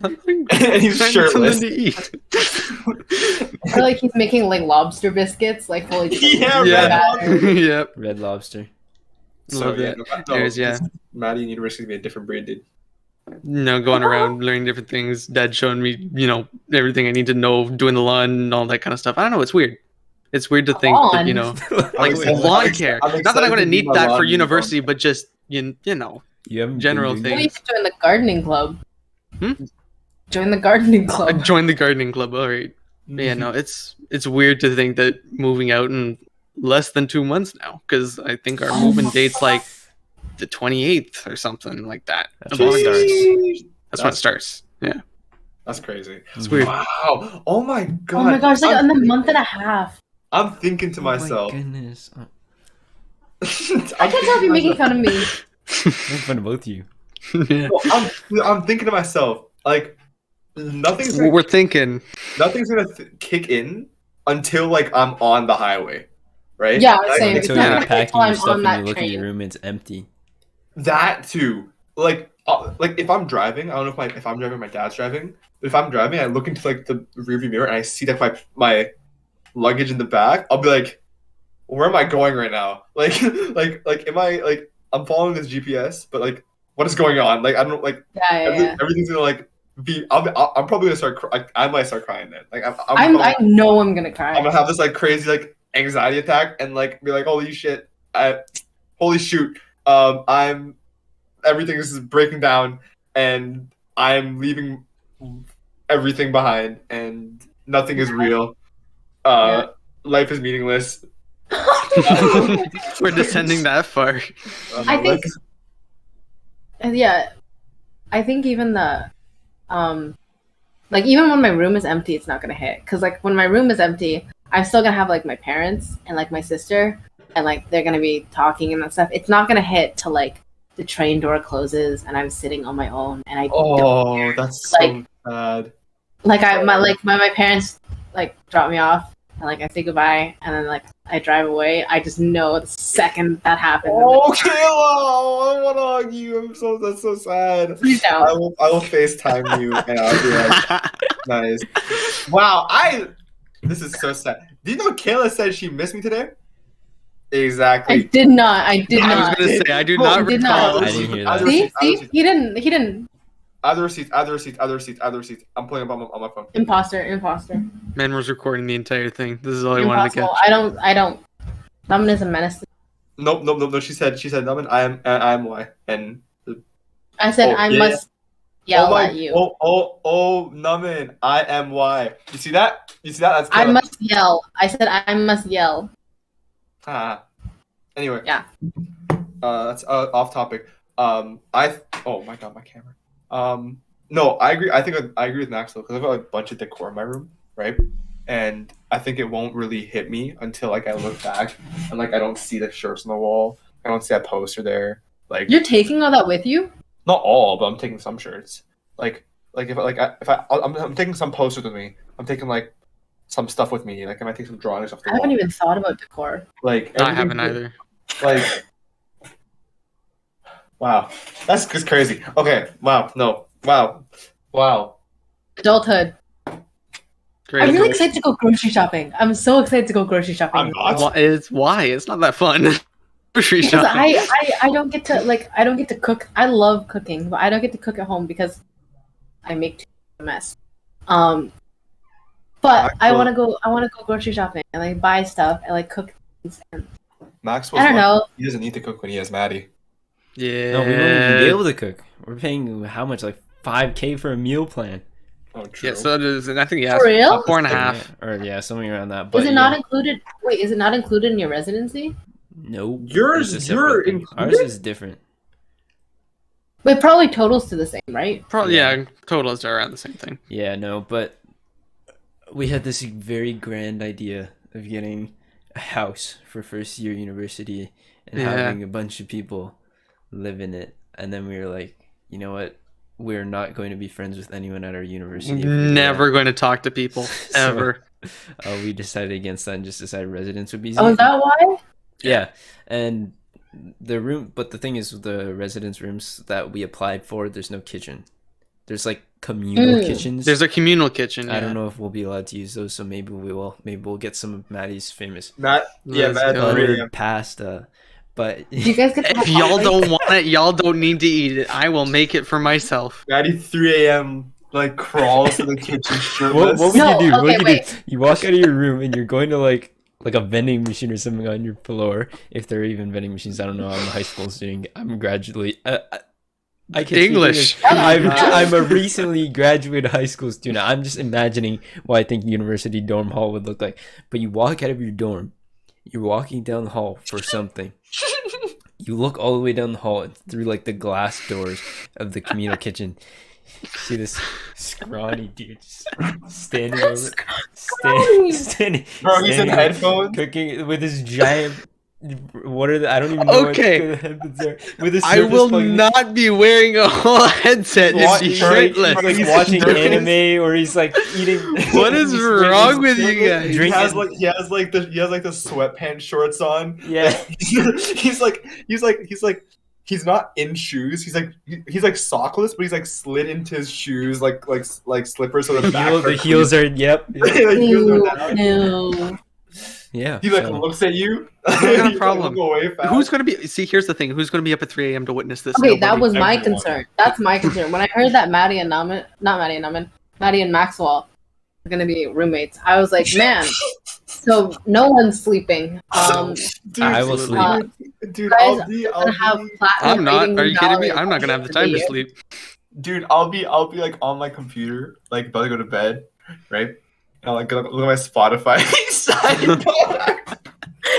Speaker 3: I'm hungry. And he's shirtless.
Speaker 1: I feel like he's making like lobster biscuits, like fully.
Speaker 2: Red Lobster.
Speaker 3: So Matty, you need to risk be a different breed, dude.
Speaker 4: Going around learning different things. Dad showing me, everything I need to know, doing the lawn and all that kind of stuff. I don't know. It's weird. It's weird to think that, like lawn care. Not that I'm going to need that for university, but just general things.
Speaker 1: You need to join the gardening club. Join the gardening club.
Speaker 4: Join the gardening club. All right. Yeah, no, it's weird to think that moving out in less than 2 months now, because I think our moving date's like the 28th or something like that. That's when it starts. Yeah.
Speaker 3: That's crazy.
Speaker 4: It's weird.
Speaker 3: Wow. Oh my god.
Speaker 1: Oh my gosh, like in a month and a half.
Speaker 3: I'm thinking to myself.
Speaker 2: Oh my goodness.
Speaker 1: I can't tell if you're making fun of me.
Speaker 2: Making fun of both of you.
Speaker 4: Yeah.
Speaker 3: Well, I'm thinking to myself, like, nothing's gonna kick in until like I'm on the highway, right?
Speaker 1: Yeah, same.
Speaker 2: Until you're packing your stuff and you look in your room and it's empty.
Speaker 3: That too. Like if I'm driving, I don't know if I'm driving, my dad's driving. But if I'm driving, I look into like the rearview mirror and I see that my luggage in the back. I'll be like, where am I going right now? Like am I like I'm following this GPS, but like what is going on? Like I don't like everything's gonna like be. I'm probably gonna start. I might start crying then. Like
Speaker 1: I know I'm gonna cry.
Speaker 3: I'm gonna have this like crazy like anxiety attack and like be like, holy shit, holy shoot. Everything is breaking down and I'm leaving everything behind and nothing is real. Life is meaningless.
Speaker 4: We're descending that far.
Speaker 1: I think. I think even the, like even when my room is empty, it's not gonna hit. Cause like when my room is empty, I'm still gonna have like my parents and like my sister, and like they're gonna be talking and that stuff. It's not gonna hit till like the train door closes and I'm sitting on my own and I.
Speaker 3: Oh, that's so sad.
Speaker 1: Like my parents like drop me off and like I say goodbye and then like I drive away. I just know the second that happens.
Speaker 3: Oh, Kaila! I want to hug you. That's so sad.
Speaker 1: Please don't.
Speaker 3: I will FaceTime you and I'll be like, nice. Wow, this is so sad. Do you know Kaila said she missed me today? Exactly.
Speaker 1: I did not.
Speaker 4: I was gonna say I do not recall.
Speaker 2: I didn't hear that.
Speaker 1: See, he didn't.
Speaker 3: Other receipts. I'm pulling up on my phone.
Speaker 1: Imposter.
Speaker 4: Man was recording the entire thing. This is all I wanted to catch.
Speaker 1: I don't. Numbin is a menace.
Speaker 3: Nope. She said, Numbin, I am why. And
Speaker 1: I said I must yell at you.
Speaker 3: Oh, Numbin, I am why. You see that? That's
Speaker 1: I must yell. I said I must yell.
Speaker 3: Anyway.
Speaker 1: Yeah.
Speaker 3: That's off topic. Oh my god, my camera. No, I agree. I agree with Maxwell because I've got like, a bunch of decor in my room, right? And I think it won't really hit me until like I look back and like I don't see the shirts on the wall. I don't see that poster there. Like
Speaker 1: you're taking all that with you?
Speaker 3: Not all, but I'm taking some shirts. I'm taking some posters with me. I'm taking like some stuff with me. Like I might take some drawings off the wall.
Speaker 1: I haven't even thought about decor.
Speaker 3: Like
Speaker 4: I haven't either.
Speaker 3: Like. Wow, that's just crazy. Okay, wow, no, wow.
Speaker 1: Adulthood.
Speaker 4: Great.
Speaker 1: I'm really excited to go grocery shopping. I'm so excited to go grocery shopping.
Speaker 3: I'm not.
Speaker 4: Why? It's not that fun. Grocery shopping.
Speaker 1: I don't get to cook. I love cooking, but I don't get to cook at home because I make too much of a mess. But I want to go grocery shopping and like buy stuff and like cook things. And
Speaker 3: Maxwell.
Speaker 1: I don't know.
Speaker 3: He doesn't need to cook when he has Matty.
Speaker 4: Yeah.
Speaker 2: No, we won't even be able to cook. We're paying how much? Like $5,000 for a meal plan.
Speaker 3: Oh, true.
Speaker 4: Yeah, so it is, and I think
Speaker 1: For real?
Speaker 4: about 4.5.
Speaker 2: Or something around that. But
Speaker 1: Is it not included? Wait, is it not included in your residency?
Speaker 2: No.
Speaker 3: You're included?
Speaker 2: Ours is different.
Speaker 1: But it probably totals to the same, right?
Speaker 4: Probably, yeah, totals are around the same thing.
Speaker 2: Yeah, no, but we had this very grand idea of getting a house for first year university and having a bunch of people live in it. And then we were like, you know what? We're not going to be friends with anyone at our university.
Speaker 4: Never going to talk to people, ever.
Speaker 2: So, we decided against that and just decided residence would be easy.
Speaker 1: Oh, is that why?
Speaker 2: Yeah, and the thing is, the residence rooms that we applied for, there's no kitchen. There's like communal kitchens.
Speaker 4: There's a communal kitchen.
Speaker 2: I don't know if we'll be allowed to use those, so maybe we will. Maybe we'll get some of Matty's famous
Speaker 4: buttered
Speaker 2: pasta. But
Speaker 1: you guys
Speaker 4: if y'all don't want it, y'all don't need to eat it. I will make it for myself.
Speaker 3: Matty 3 a.m. like crawls to the kitchen shirtless.
Speaker 2: What would you do? What would you do? You walk out of your room and you're going to like a vending machine or something on your floor. If there are even vending machines, I don't know. I'm a high school student. I'm gradually. I can
Speaker 4: English.
Speaker 2: I'm a recently graduated high school student. I'm just imagining what I think university dorm hall would look like. But you walk out of your dorm. You're walking down the hall for something. You look all the way down the hall and through like the glass doors of the communal kitchen. You see this scrawny dude just standing over, standing.
Speaker 3: Bro, he's in headphones,
Speaker 2: cooking with his giant. What are the? I don't even know.
Speaker 4: Okay.
Speaker 2: What the headphones are. With his
Speaker 4: I will not be wearing a whole headset. He's shirtless.
Speaker 2: He's like watching anime, or he's like eating.
Speaker 4: What is wrong with you guys?
Speaker 3: He has like the sweatpants shorts on.
Speaker 2: Yeah.
Speaker 3: He's not in shoes. He's like sockless, but he's like slid into his shoes like slippers. So
Speaker 2: the heels are
Speaker 1: No.
Speaker 3: Yeah. He looks at you.
Speaker 4: No problem. Who's gonna be? See, here's the thing. Who's gonna be up at 3 a.m. to witness this?
Speaker 1: Okay, that was my concern. That's my concern. When I heard that Matty and Maxwell are gonna be roommates, I was like, man. So no one's sleeping.
Speaker 2: Dude, I will sleep.
Speaker 3: Dude,
Speaker 4: I'm not. Are you kidding me? I'm not gonna have the time to sleep.
Speaker 3: Dude, I'll be like on my computer, like about to go to bed, right? And I'll like look at my Spotify side.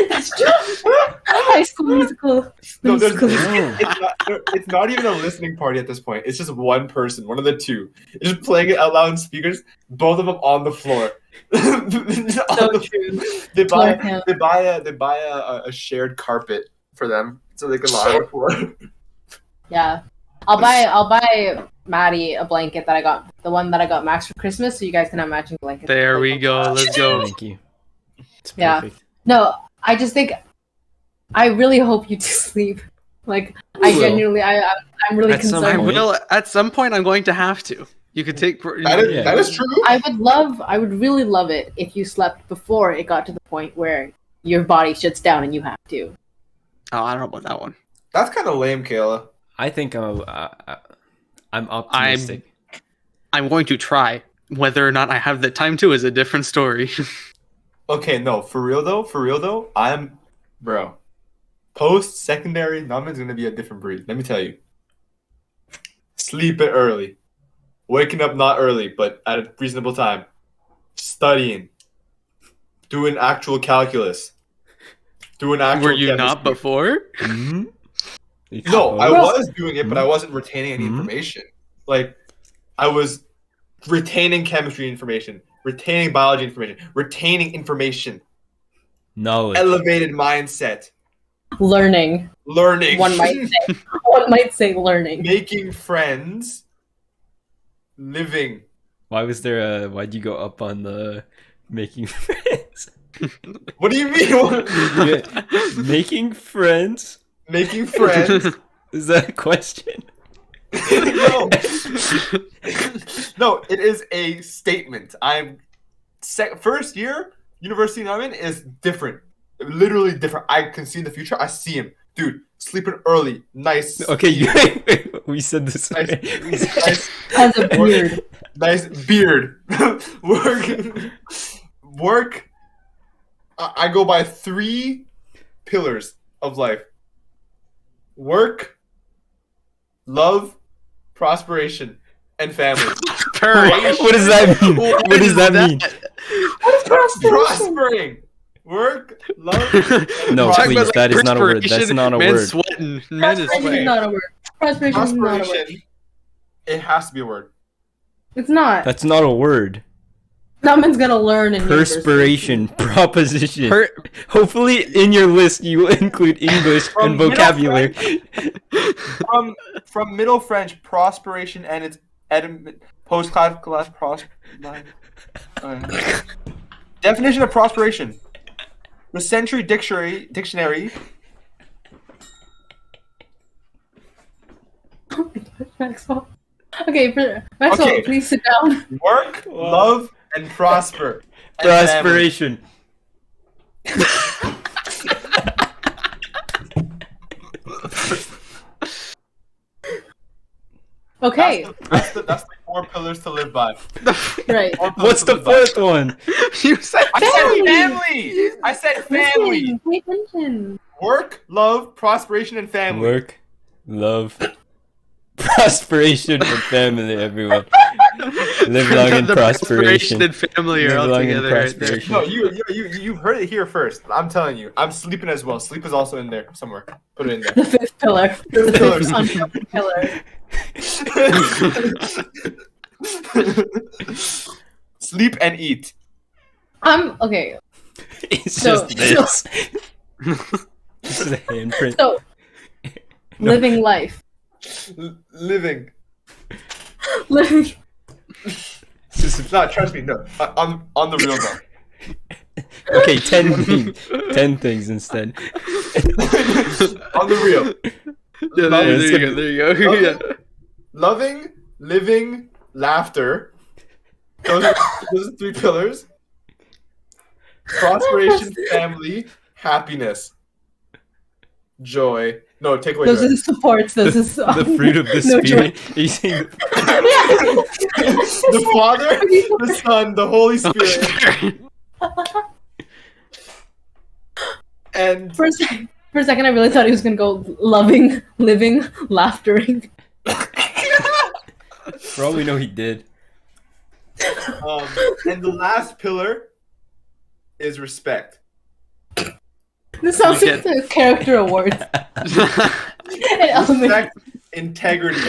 Speaker 1: That's true. High School Musical.
Speaker 3: No, it's not even a listening party at this point. It's just one person, one of the two, just playing it out loud in speakers. Both of them on the floor. They buy a shared carpet for them so they can lie on the floor.
Speaker 1: Yeah, I'll buy Matty a blanket that I got, the one that I got Max for Christmas, so you guys can have matching blankets.
Speaker 4: There we go. Let's go.
Speaker 2: Thank you. It's
Speaker 1: perfect. No, I just think I really hope you do sleep. Like I genuinely, I'm really concerned.
Speaker 4: I will. At some point, I'm going to have to. You could take.
Speaker 3: That is true.
Speaker 1: I would really love it if you slept before it got to the point where your body shuts down and you have to.
Speaker 4: Oh, I don't know about that one.
Speaker 3: That's kind of lame, Kaila.
Speaker 2: I think I'm optimistic.
Speaker 4: I'm going to try. Whether or not I have the time to is a different story.
Speaker 3: Okay, no, for real though, bro. Post-secondary, Naman's gonna be a different breed. Let me tell you. Sleeping early. Waking up not early, but at a reasonable time. Studying. Doing actual calculus. Doing actual
Speaker 4: Were you
Speaker 3: chemistry.
Speaker 4: not before?
Speaker 2: Mm-hmm.
Speaker 3: No, I was doing it, but I wasn't retaining any information. Like, I was retaining chemistry information, retaining biology information, retaining information.
Speaker 2: Knowledge.
Speaker 3: Elevated mindset.
Speaker 1: Learning. One might say learning.
Speaker 3: Making friends. Living.
Speaker 2: Why'd you go up on the making friends?
Speaker 3: What do you mean?
Speaker 2: Making friends?
Speaker 3: Making friends?
Speaker 2: Is that a question?
Speaker 3: No. No, it is a statement. First year, University I'm in is different. Literally different. I can see in the future. I see him. Dude, sleeping early. Nice.
Speaker 2: Okay, we said this.
Speaker 3: Nice.
Speaker 1: Has a beard.
Speaker 3: Nice beard. Work. I go by 3 pillars of life. Work, love, prosperation, and family.
Speaker 2: What does that mean? What does that mean?
Speaker 3: Prospering. Work, love.
Speaker 2: No, please, that is not a word. That's not a word.
Speaker 4: Sweating.
Speaker 1: Prosperation is not a word. Prosperation is not a word.
Speaker 3: It has to be a word.
Speaker 1: It's not.
Speaker 2: That's not a word.
Speaker 1: Someone's gonna learn in
Speaker 2: Perspiration, proposition. Hopefully, in your list, you will include English and vocabulary.
Speaker 3: From Middle French, prosperation and its post-class definition of prosperation. The Century Dictionary.
Speaker 1: Maxwell. Okay, Maxwell, please sit down.
Speaker 3: Work, love, and prosper.
Speaker 2: Prosperation.
Speaker 1: Okay.
Speaker 3: That's the 4 pillars to live by.
Speaker 1: Right.
Speaker 2: What's the fourth one?
Speaker 4: You said
Speaker 3: family. I said family.
Speaker 1: Listen, pay attention.
Speaker 3: Work, love, prosperation, and family.
Speaker 2: Work, love, prosperation, and family, everyone. Live long in prosperation.
Speaker 4: And family are all together right there.
Speaker 3: No, you heard it here first. I'm telling you. I'm sleeping as well. Sleep is also in there somewhere. Put it in there.
Speaker 1: The 5th pillar. The 5th uncovered pillar.
Speaker 3: Sleep and eat.
Speaker 1: Okay.
Speaker 2: It's just this. This is a handprint.
Speaker 1: So, living life.
Speaker 3: Living.
Speaker 2: No,
Speaker 3: trust me. No, on the real though.
Speaker 2: Okay, 10 things instead.
Speaker 3: On the real.
Speaker 4: There you go.
Speaker 3: Loving, living, laughter. Those are 3 pillars. Prosperation, family, happiness, joy. No, take away.
Speaker 1: Those are the supports. Those are
Speaker 2: the fruit of the spirit. Are you saying
Speaker 3: the Father, the Son, the Holy Spirit. And
Speaker 1: for a second, I really thought he was gonna go loving, living, laughtering.
Speaker 2: For all we know, he did.
Speaker 3: And the last pillar is respect.
Speaker 1: This sounds like the character awards.
Speaker 3: Respect, integrity,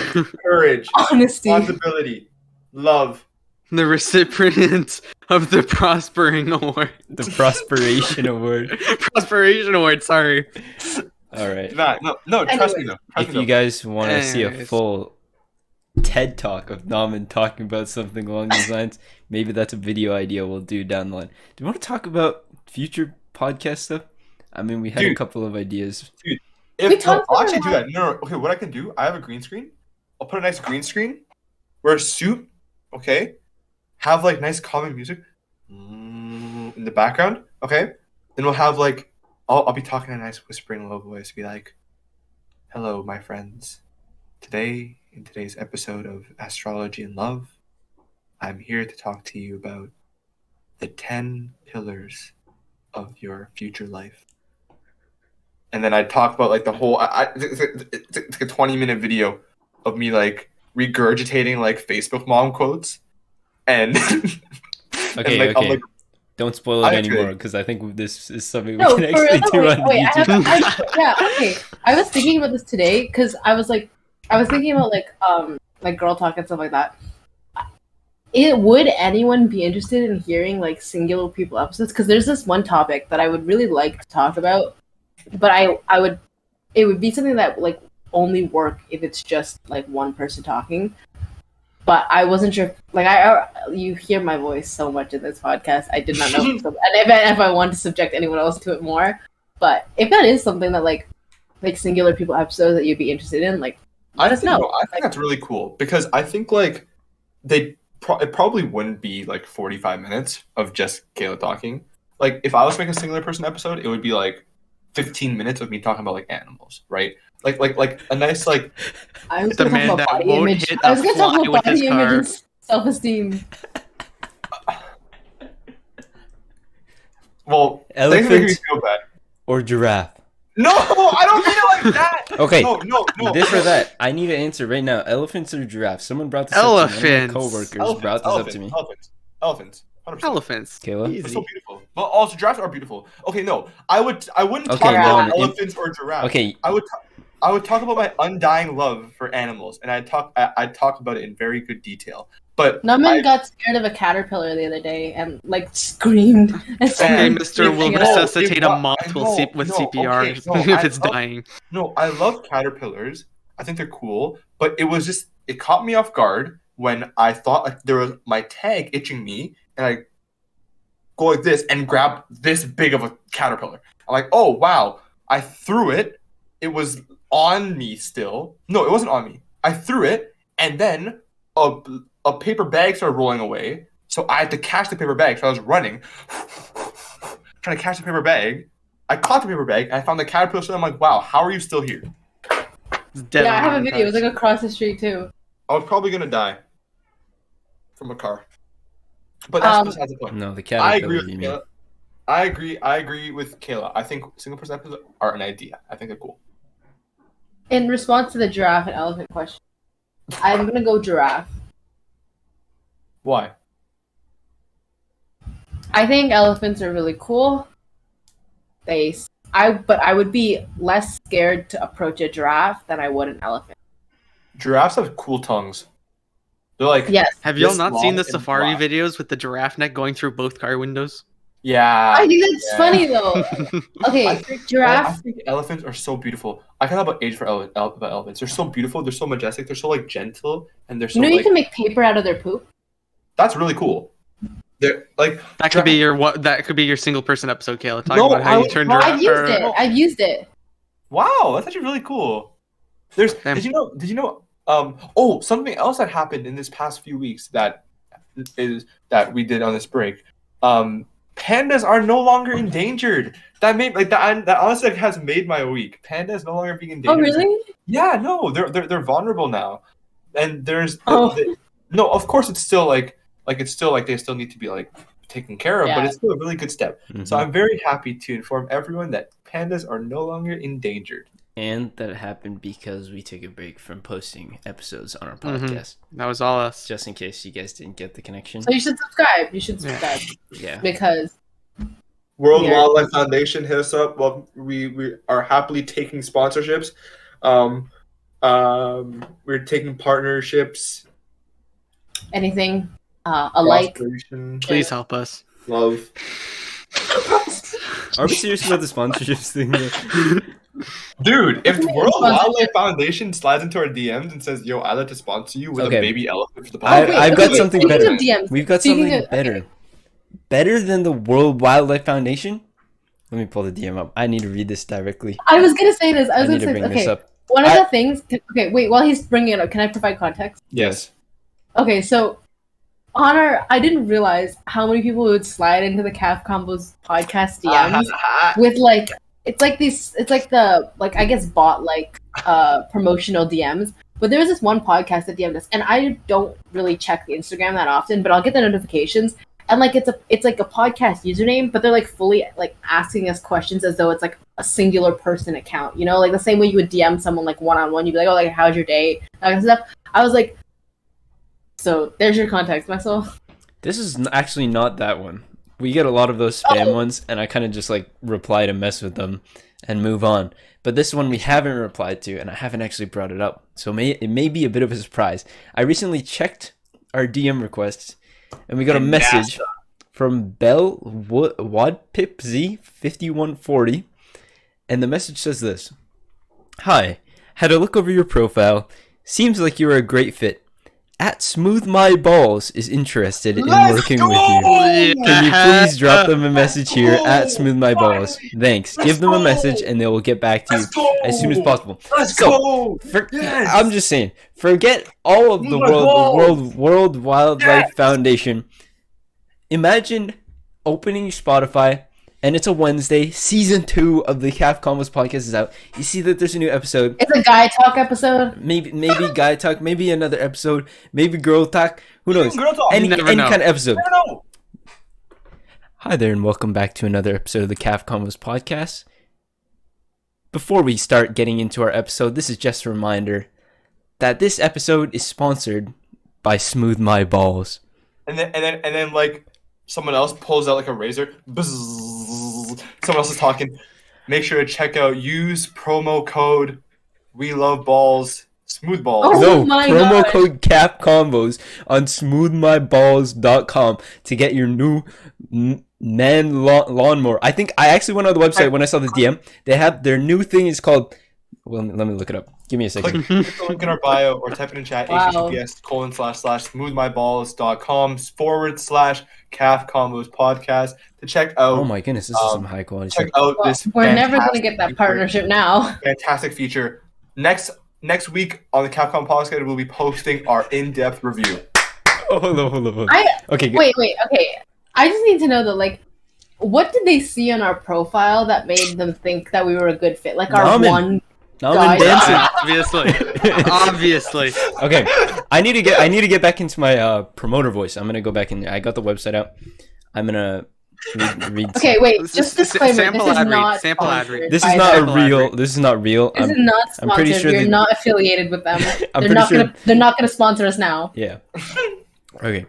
Speaker 3: courage,
Speaker 1: honesty,
Speaker 3: responsibility, love.
Speaker 4: The recipient of the Prospering Award.
Speaker 2: The Prosperation Award.
Speaker 4: Prosperation Award, sorry.
Speaker 2: All right.
Speaker 3: No, trust me though.
Speaker 2: If you guys want to see a full TED Talk of Nauman talking about something along these lines, maybe that's a video idea we'll do down the line. Do you want to talk about future podcast stuff? I mean, we had a couple of ideas.
Speaker 3: Dude, I'll actually do that. No. Okay, what I can do, I have a green screen. I'll put a nice green screen, wear a suit, okay? Have like nice calming music in the background, okay? Then we'll have like, I'll be talking in a nice whispering low voice, be like, "Hello, my friends. Today, in today's episode of Astrology and Love, I'm here to talk to you about the 10 pillars of your future life." And then I'd talk about like the whole, it's like a 20-minute video of me like regurgitating like Facebook mom quotes. And
Speaker 2: okay.
Speaker 3: Like,
Speaker 2: don't spoil it anymore because I think this is something we can actually do on YouTube.
Speaker 1: Okay. I was thinking about this today because I was thinking about like girl talk and stuff like that. Would anyone be interested in hearing like singular people episodes? Because there's this one topic that I would really like to talk about, but it would be something that like only work if it's just like one person talking. But I wasn't sure. You hear my voice so much in this podcast. I did not know, and if I wanted to subject anyone else to it more. But if that is something that like singular people episodes that you'd be interested in, like let us know.
Speaker 3: I think that's really cool because I think like it probably wouldn't be like 45 minutes of just Kaila talking. Like if I was making a singular person episode, it would be like 15 minutes of me talking about like animals, right? Like a nice like.
Speaker 1: I was going to talk about body image. I was going to talk about body image and self-esteem.
Speaker 3: Well,
Speaker 2: elephant
Speaker 3: thanks for making me feel bad.
Speaker 2: or giraffe.
Speaker 3: No, I don't mean it like that.
Speaker 2: Okay.
Speaker 3: No.
Speaker 2: This or that. I need an answer right now. Elephants or giraffes? Someone brought this up to me. One of my coworkers brought this up to me.
Speaker 3: Elephants. 100%.
Speaker 4: Elephants.
Speaker 2: Kayla?
Speaker 3: They're so beautiful. But also giraffes are beautiful. Okay, no. I wouldn't talk about elephants or giraffes.
Speaker 2: Okay.
Speaker 3: I would talk about my undying love for animals, and I'd talk about it in very good detail. But
Speaker 1: Naman got scared of a caterpillar the other day and like screamed.
Speaker 4: Okay, Mister will resuscitate a moth with CPR if it's dying.
Speaker 3: No, I love caterpillars. I think they're cool, but it caught me off guard when I thought like there was my tag itching me, and I go like this and grab this big of a caterpillar. I'm like, oh wow! I threw it. It was on me still. No, it wasn't on me. I threw it, and then a paper bag started rolling away. So I had to catch the paper bag. So I was running, trying to catch the paper bag. I caught the paper bag, and I found the caterpillar. So I'm like, wow, how are you still here?
Speaker 1: Yeah, I have a video. It was like across the street too.
Speaker 3: I was probably gonna die from a car. But that's besides the point.
Speaker 2: No, the caterpillar.
Speaker 3: I agree with Kayla. I agree with Kayla. I think single person episodes are an idea. I think they're cool.
Speaker 1: In response to the giraffe and elephant question, I'm gonna go giraffe.
Speaker 3: Why?
Speaker 1: I think elephants are really cool. But I would be less scared to approach a giraffe than I would an elephant.
Speaker 3: Giraffes have cool tongues. They're like,
Speaker 1: yes.
Speaker 4: Have y'all not seen the safari videos with the giraffe neck going through both car windows?
Speaker 3: Yeah.
Speaker 1: I think that's funny though. Okay, giraffe.
Speaker 3: I think elephants are so beautiful. I can have an age for about elephants. They're so beautiful. They're so majestic. They're so like gentle, and they're so.
Speaker 1: You can make paper out of their poop.
Speaker 3: That's really cool. They're like
Speaker 4: that could be your single person episode, Kaila. Talking about how you turned giraffe.
Speaker 1: I've used it.
Speaker 3: Wow, that's actually really cool. Did you know? Something else that happened in this past few weeks that we did on this break. Pandas are no longer endangered. That honestly has made my week. Pandas no longer being endangered.
Speaker 1: Oh really?
Speaker 3: Yeah, no, they're vulnerable now, and there's no. Of course, it's still like they still need to be like taken care of, but it's still a really good step. Mm-hmm. So I'm very happy to inform everyone that pandas are no longer endangered.
Speaker 2: And that happened because we took a break from posting episodes on our podcast.
Speaker 4: Mm-hmm. That was all us.
Speaker 2: Just in case you guys didn't get the connection.
Speaker 1: So you should subscribe.
Speaker 2: Yeah.
Speaker 1: Because
Speaker 3: World Wildlife Foundation hit us up. Well, we are happily taking sponsorships. We're taking partnerships.
Speaker 1: Anything. Like.
Speaker 4: Please help us.
Speaker 3: Love.
Speaker 2: Are we serious about the sponsorships thing?
Speaker 3: Dude, if World Wildlife Foundation slides into our DMs and says, "Yo, I'd like to sponsor you with a baby elephant for the podcast,"
Speaker 2: I've got something better. We've got something better. Better than the World Wildlife Foundation? Let me pull the DM up. I need to read this directly.
Speaker 1: I was gonna say this.
Speaker 2: This up.
Speaker 1: One of the things. Okay, wait. While he's bringing it up, can I provide context?
Speaker 3: Yes.
Speaker 1: Okay, so I didn't realize how many people would slide into the Caf Convos Podcast DMs with like. It's like the I guess bot promotional DMs. But there was this one podcast that DM'd us, and I don't really check the Instagram that often, but I'll get the notifications. And like it's like a podcast username, but they're like fully like asking us questions as though it's like a singular person account, you know, like the same way you would DM someone like one-on-one. You'd be like, oh, like how's your day, that kind of stuff. I was like, so there's your context, Maxwell.
Speaker 2: This is actually not that one. We get a lot of those spam ones, and I kind of just like reply to mess with them and move on. But this one we haven't replied to, and I haven't actually brought it up, so it may be a bit of a surprise. I recently checked our DM requests, and we got a message from Bell Wadpipz5140, and the message says this: "Hi, had a look over your profile. Seems like you're a great fit. At Smooth My Balls is interested in working with you. Can you please drop them a message here at Smooth My Balls? Thanks. Give them a message and they will get back to you as soon as possible." I'm just saying, forget all of the World Wildlife Foundation. Imagine opening your Spotify and it's a Wednesday. Season 2 of the Caf Convos podcast is out. You see that there's a new episode.
Speaker 1: It's a guy talk episode.
Speaker 2: Maybe guy talk. Maybe another episode. Maybe girl talk. Who knows? Any kind of episode. Hi there, and welcome back to another episode of the Caf Convos podcast. before we start getting into our episode, this is just a reminder that this episode is sponsored by Smooth My Balls.
Speaker 3: And then like someone else pulls out like a razor. Bzzz, someone else is talking. Make sure to check out. Use promo code We Love Balls. Smooth Balls.
Speaker 2: Oh, promo code Caf Convos on smoothmyballs.com to get your new man lawnmower. I think I actually went on the website when I saw the DM. They have their new thing is called. Well, let me look it up. Give me a second.
Speaker 3: Click the link in our bio or type it in chat. https://smoothmyballs.com//Caf Convos Podcast to check out.
Speaker 2: Oh my goodness, this is some high quality
Speaker 3: check out this.
Speaker 1: We're never going to get that partnership now.
Speaker 3: Fantastic feature. Next week on the Caf Convos Podcast, we'll be posting our in-depth review.
Speaker 2: Hold on. Okay.
Speaker 1: Wait. Okay. I just need to know though, like, what did they see on our profile that made them think that we were a good fit? Like our one.
Speaker 2: Dancing.
Speaker 4: Obviously.
Speaker 2: Okay, I need to get back into my promoter voice. I'm gonna go back in there. I got the website out. I'm gonna read.
Speaker 1: Okay, wait. Just disclaimer. This is not
Speaker 4: sample ad read.
Speaker 2: This is not real. This is not real.
Speaker 1: This is not sponsored. I'm pretty sure we're not affiliated with them. They're not gonna sponsor us now.
Speaker 2: Yeah. Okay.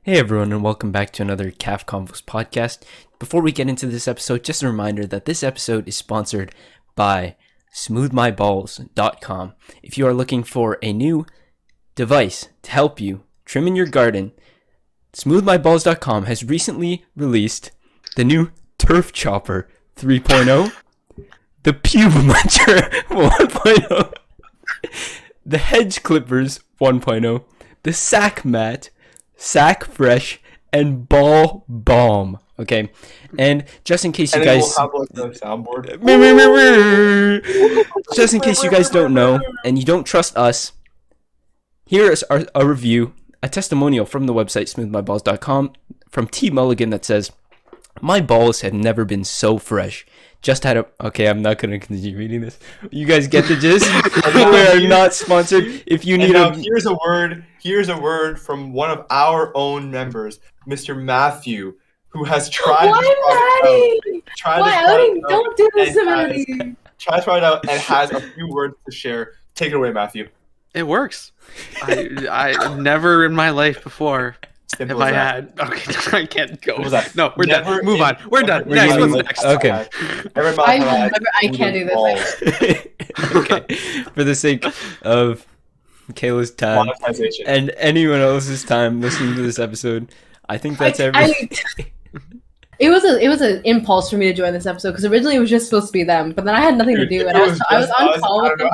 Speaker 2: Hey everyone, and welcome back to another Caf Convos podcast. Before we get into this episode, just a reminder that this episode is sponsored by smoothmyballs.com. If you are looking for a new device to help you trim in your garden, smoothmyballs.com has recently released the new Turf Chopper 3.0, the Pube Muncher 1.0, the Hedge Clippers 1.0, the Sack Mat, Sack Fresh, and Ball Balm. Okay, and just in case you guys,
Speaker 3: we'll have, like, the soundboard.
Speaker 2: Just in case you guys don't know and you don't trust us, here is a review, a testimonial from the website smoothmyballs.com from T Mulligan that says, "My balls have never been so fresh. Just had a..." Okay, I'm not going to continue reading this. You guys get the gist? We are not sponsored. If you need
Speaker 3: here's a word from one of our own members, Mr. Mathew, who has tried
Speaker 1: Don't do this to Matty.
Speaker 3: Try it out and has a few words to share. Take it away, Mathew.
Speaker 4: It works. I never in my life before
Speaker 3: Simple
Speaker 4: have I
Speaker 3: that.
Speaker 4: had. Okay, I can't go.
Speaker 3: What was that?
Speaker 4: No, we're done. Move on. We're done.
Speaker 2: We're
Speaker 4: Next.
Speaker 2: getting-
Speaker 4: What's next?
Speaker 2: Okay.
Speaker 1: I can't do this.
Speaker 2: Okay. For the sake of Kayla's time
Speaker 3: Monetization.
Speaker 2: and anyone else's time listening to this episode, I think that's everything.
Speaker 1: It was an impulse for me to join this episode because originally it was just supposed to be them, but then I had nothing to do, and I was on call with them.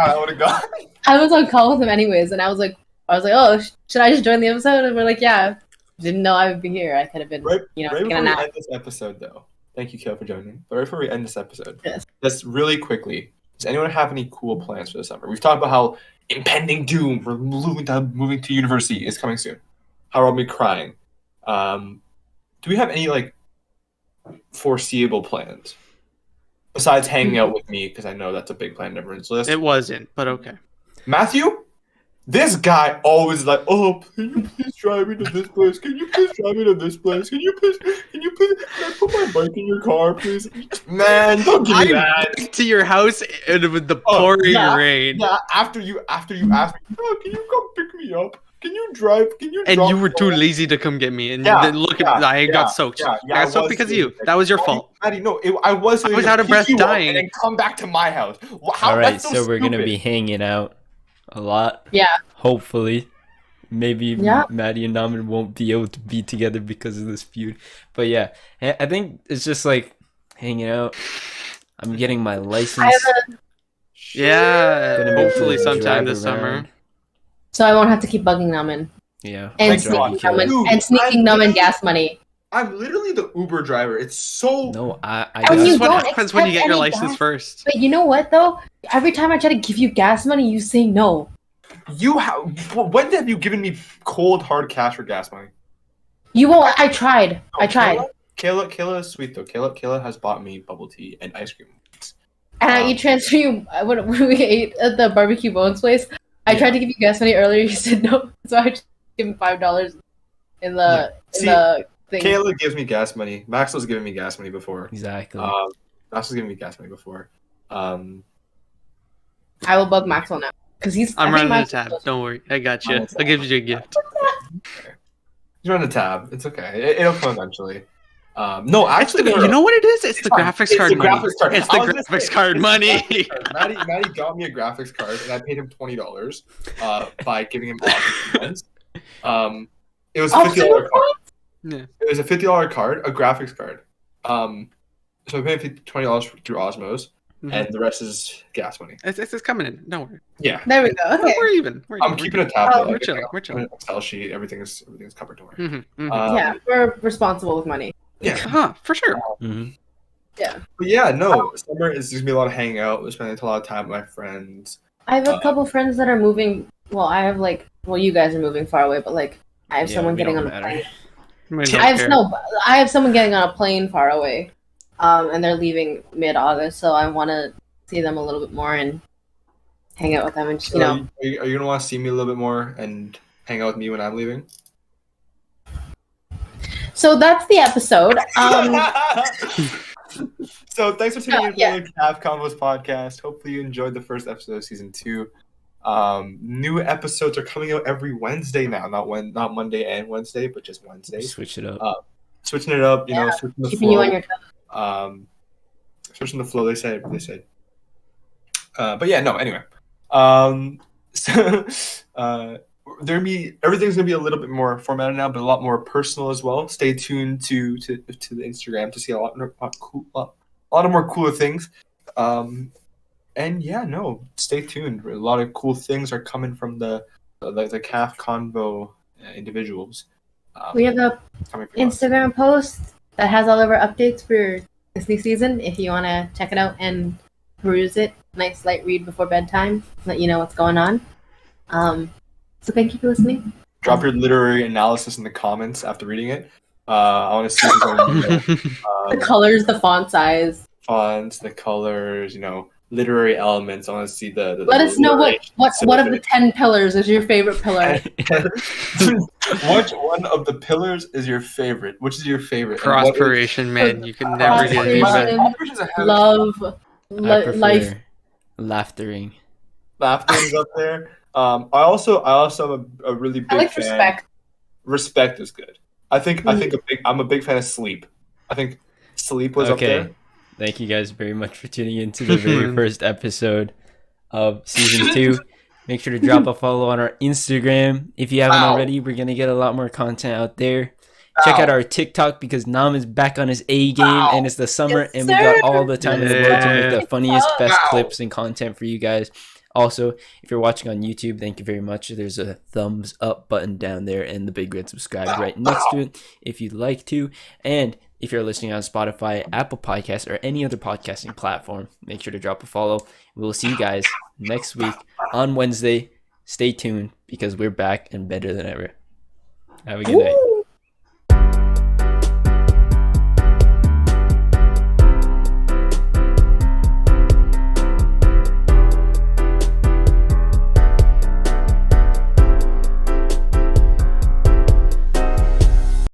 Speaker 1: I was on call with them anyways, and I was like, oh, should I just join the episode? And we're like, yeah. Didn't know I would be here. I could have been,
Speaker 3: right before we
Speaker 1: nap.
Speaker 3: end this episode, though. Thank you, Kaila, for joining. But right before we end this episode,
Speaker 1: yes.
Speaker 3: Just really quickly, does anyone have any cool plans for the summer? We've talked about how impending doom for moving to university is coming soon. How I'll be crying. Do we have any foreseeable plans besides hanging out with me? Because I know that's a big plan on everyone's list.
Speaker 4: It wasn't, but okay.
Speaker 3: Matthew, this guy always like, oh, can you please drive me to this place? Can you please drive me to this place? Can you please can I put my bike in your car, please? Man, don't give me that.
Speaker 4: Went to your house and with the pouring rain.
Speaker 3: Yeah, after you asked me, oh, can you come pick me up? Can you drive?
Speaker 4: And you were too lazy to come get me. And then look at I got soaked. I got soaked because of you. That was your fault.
Speaker 3: Matty, no, I was
Speaker 4: out of breath dying.
Speaker 3: And then come back to my house.
Speaker 2: All right, so we're going to be hanging out a lot.
Speaker 1: Yeah.
Speaker 2: Hopefully. Maybe Matty and Naman won't be able to be together because of this feud. But yeah, I think it's just like hanging out. I'm getting my license.
Speaker 4: Hopefully sometime this summer.
Speaker 1: So I won't have to keep bugging Naman.
Speaker 2: Yeah.
Speaker 1: And sneaking Naman gas money.
Speaker 3: I'm literally the Uber driver. It's so...
Speaker 2: No,
Speaker 4: That's what happens when you get your license first.
Speaker 1: But you know what, though? Every time I try to give you gas money, you say no.
Speaker 3: When have you given me cold, hard cash for gas money?
Speaker 1: You won't. I tried.
Speaker 3: Kaila is sweet, though. Kaila has bought me bubble tea and ice cream.
Speaker 1: And I transfer you... When we ate at the barbecue bones place, I tried to give you gas money earlier. You said no. So I just gave him $5 in the thing.
Speaker 3: Kaila gives me gas money. Maxwell's given me gas money before.
Speaker 2: Exactly.
Speaker 3: Maxwell's given me gas money before.
Speaker 1: I will bug Maxwell now because
Speaker 4: I'm running a tab. Don't worry, I got you. I'll give you a gift.
Speaker 3: He's running a tab. It's okay. It'll come eventually. No, actually,
Speaker 4: you know what it is? It's the graphics card money. It's the graphics card money.
Speaker 3: Matty got me a graphics card, and I paid him $20 by giving him options. It was a $50 card.
Speaker 4: Yeah.
Speaker 3: It was a $50 card, a graphics card. So I paid him $20 through Osmos, and the rest is gas money.
Speaker 4: It's coming in. Don't worry.
Speaker 3: Yeah.
Speaker 1: There we go. Okay.
Speaker 4: We're even.
Speaker 3: I'm keeping a tab.
Speaker 4: We're chilling.
Speaker 3: Excel sheet. Everything's covered. Don't worry.
Speaker 1: Yeah, we're responsible with money.
Speaker 3: Yeah.
Speaker 4: For sure.
Speaker 1: Yeah.
Speaker 3: But yeah, no. Summer is just gonna be a lot of hanging out. We're spending a lot of time with my friends.
Speaker 1: I have a couple friends that are moving. Well, I have you guys are moving far away, but I have someone getting on a plane. I have someone getting on a plane far away, and they're leaving mid-August. So I want to see them a little bit more and hang out with them, and just,
Speaker 3: Are you gonna want to see me a little bit more and hang out with me when I'm leaving?
Speaker 1: So that's the episode.
Speaker 3: So thanks for tuning in to the Caf Convos Podcast. Hopefully you enjoyed the first episode of season 2. New episodes are coming out every Wednesday now. Not Monday and Wednesday, but just Wednesday.
Speaker 2: Switch it up.
Speaker 3: Switching it up, switching the
Speaker 1: keeping
Speaker 3: flow.
Speaker 1: You on your toes.
Speaker 3: Switching the flow. They said. But yeah, no. Anyway, everything's gonna be a little bit more formatted now, but a lot more personal as well. Stay tuned to the Instagram to see a lot of more cooler things. And yeah, no, stay tuned. A lot of cool things are coming from the Caf Convo individuals.
Speaker 1: We have a Instagram post that has all of our updates for this new season. If you want to check it out and peruse it, nice light read before bedtime, let you know what's going on. So thank you for listening.
Speaker 3: Drop your literary analysis in the comments after reading it. I want to see
Speaker 1: the colors, the font size,
Speaker 3: fonts, the colors, literary elements. I want to see the
Speaker 1: let us know what of the 10 pillars is your favorite pillar.
Speaker 3: Which one of the pillars is your favorite? Which is your favorite?
Speaker 4: Prosperation, man. You can never get any better.
Speaker 1: Love, life.
Speaker 2: Laughtering.
Speaker 3: Laughter's up there. I also have a really big fan.
Speaker 1: Respect.
Speaker 3: Respect is good. I'm a big fan of sleep. I think sleep was up there.
Speaker 2: Thank you guys very much for tuning in to the very first episode of season 2. Make sure to drop a follow on our Instagram. If you haven't already, we're going to get a lot more content out there. Check out our TikTok because Nam is back on his A game and it's the summer and we got all the time in the world to make the funniest, best clips and content for you guys. Also, if you're watching on YouTube, thank you very much. There's a thumbs up button down there and the big red subscribe right next to it if you'd like to. And if you're listening on Spotify, Apple Podcasts, or any other podcasting platform, make sure to drop a follow. We'll see you guys next week on Wednesday. Stay tuned because we're back and better than ever. Have a good night.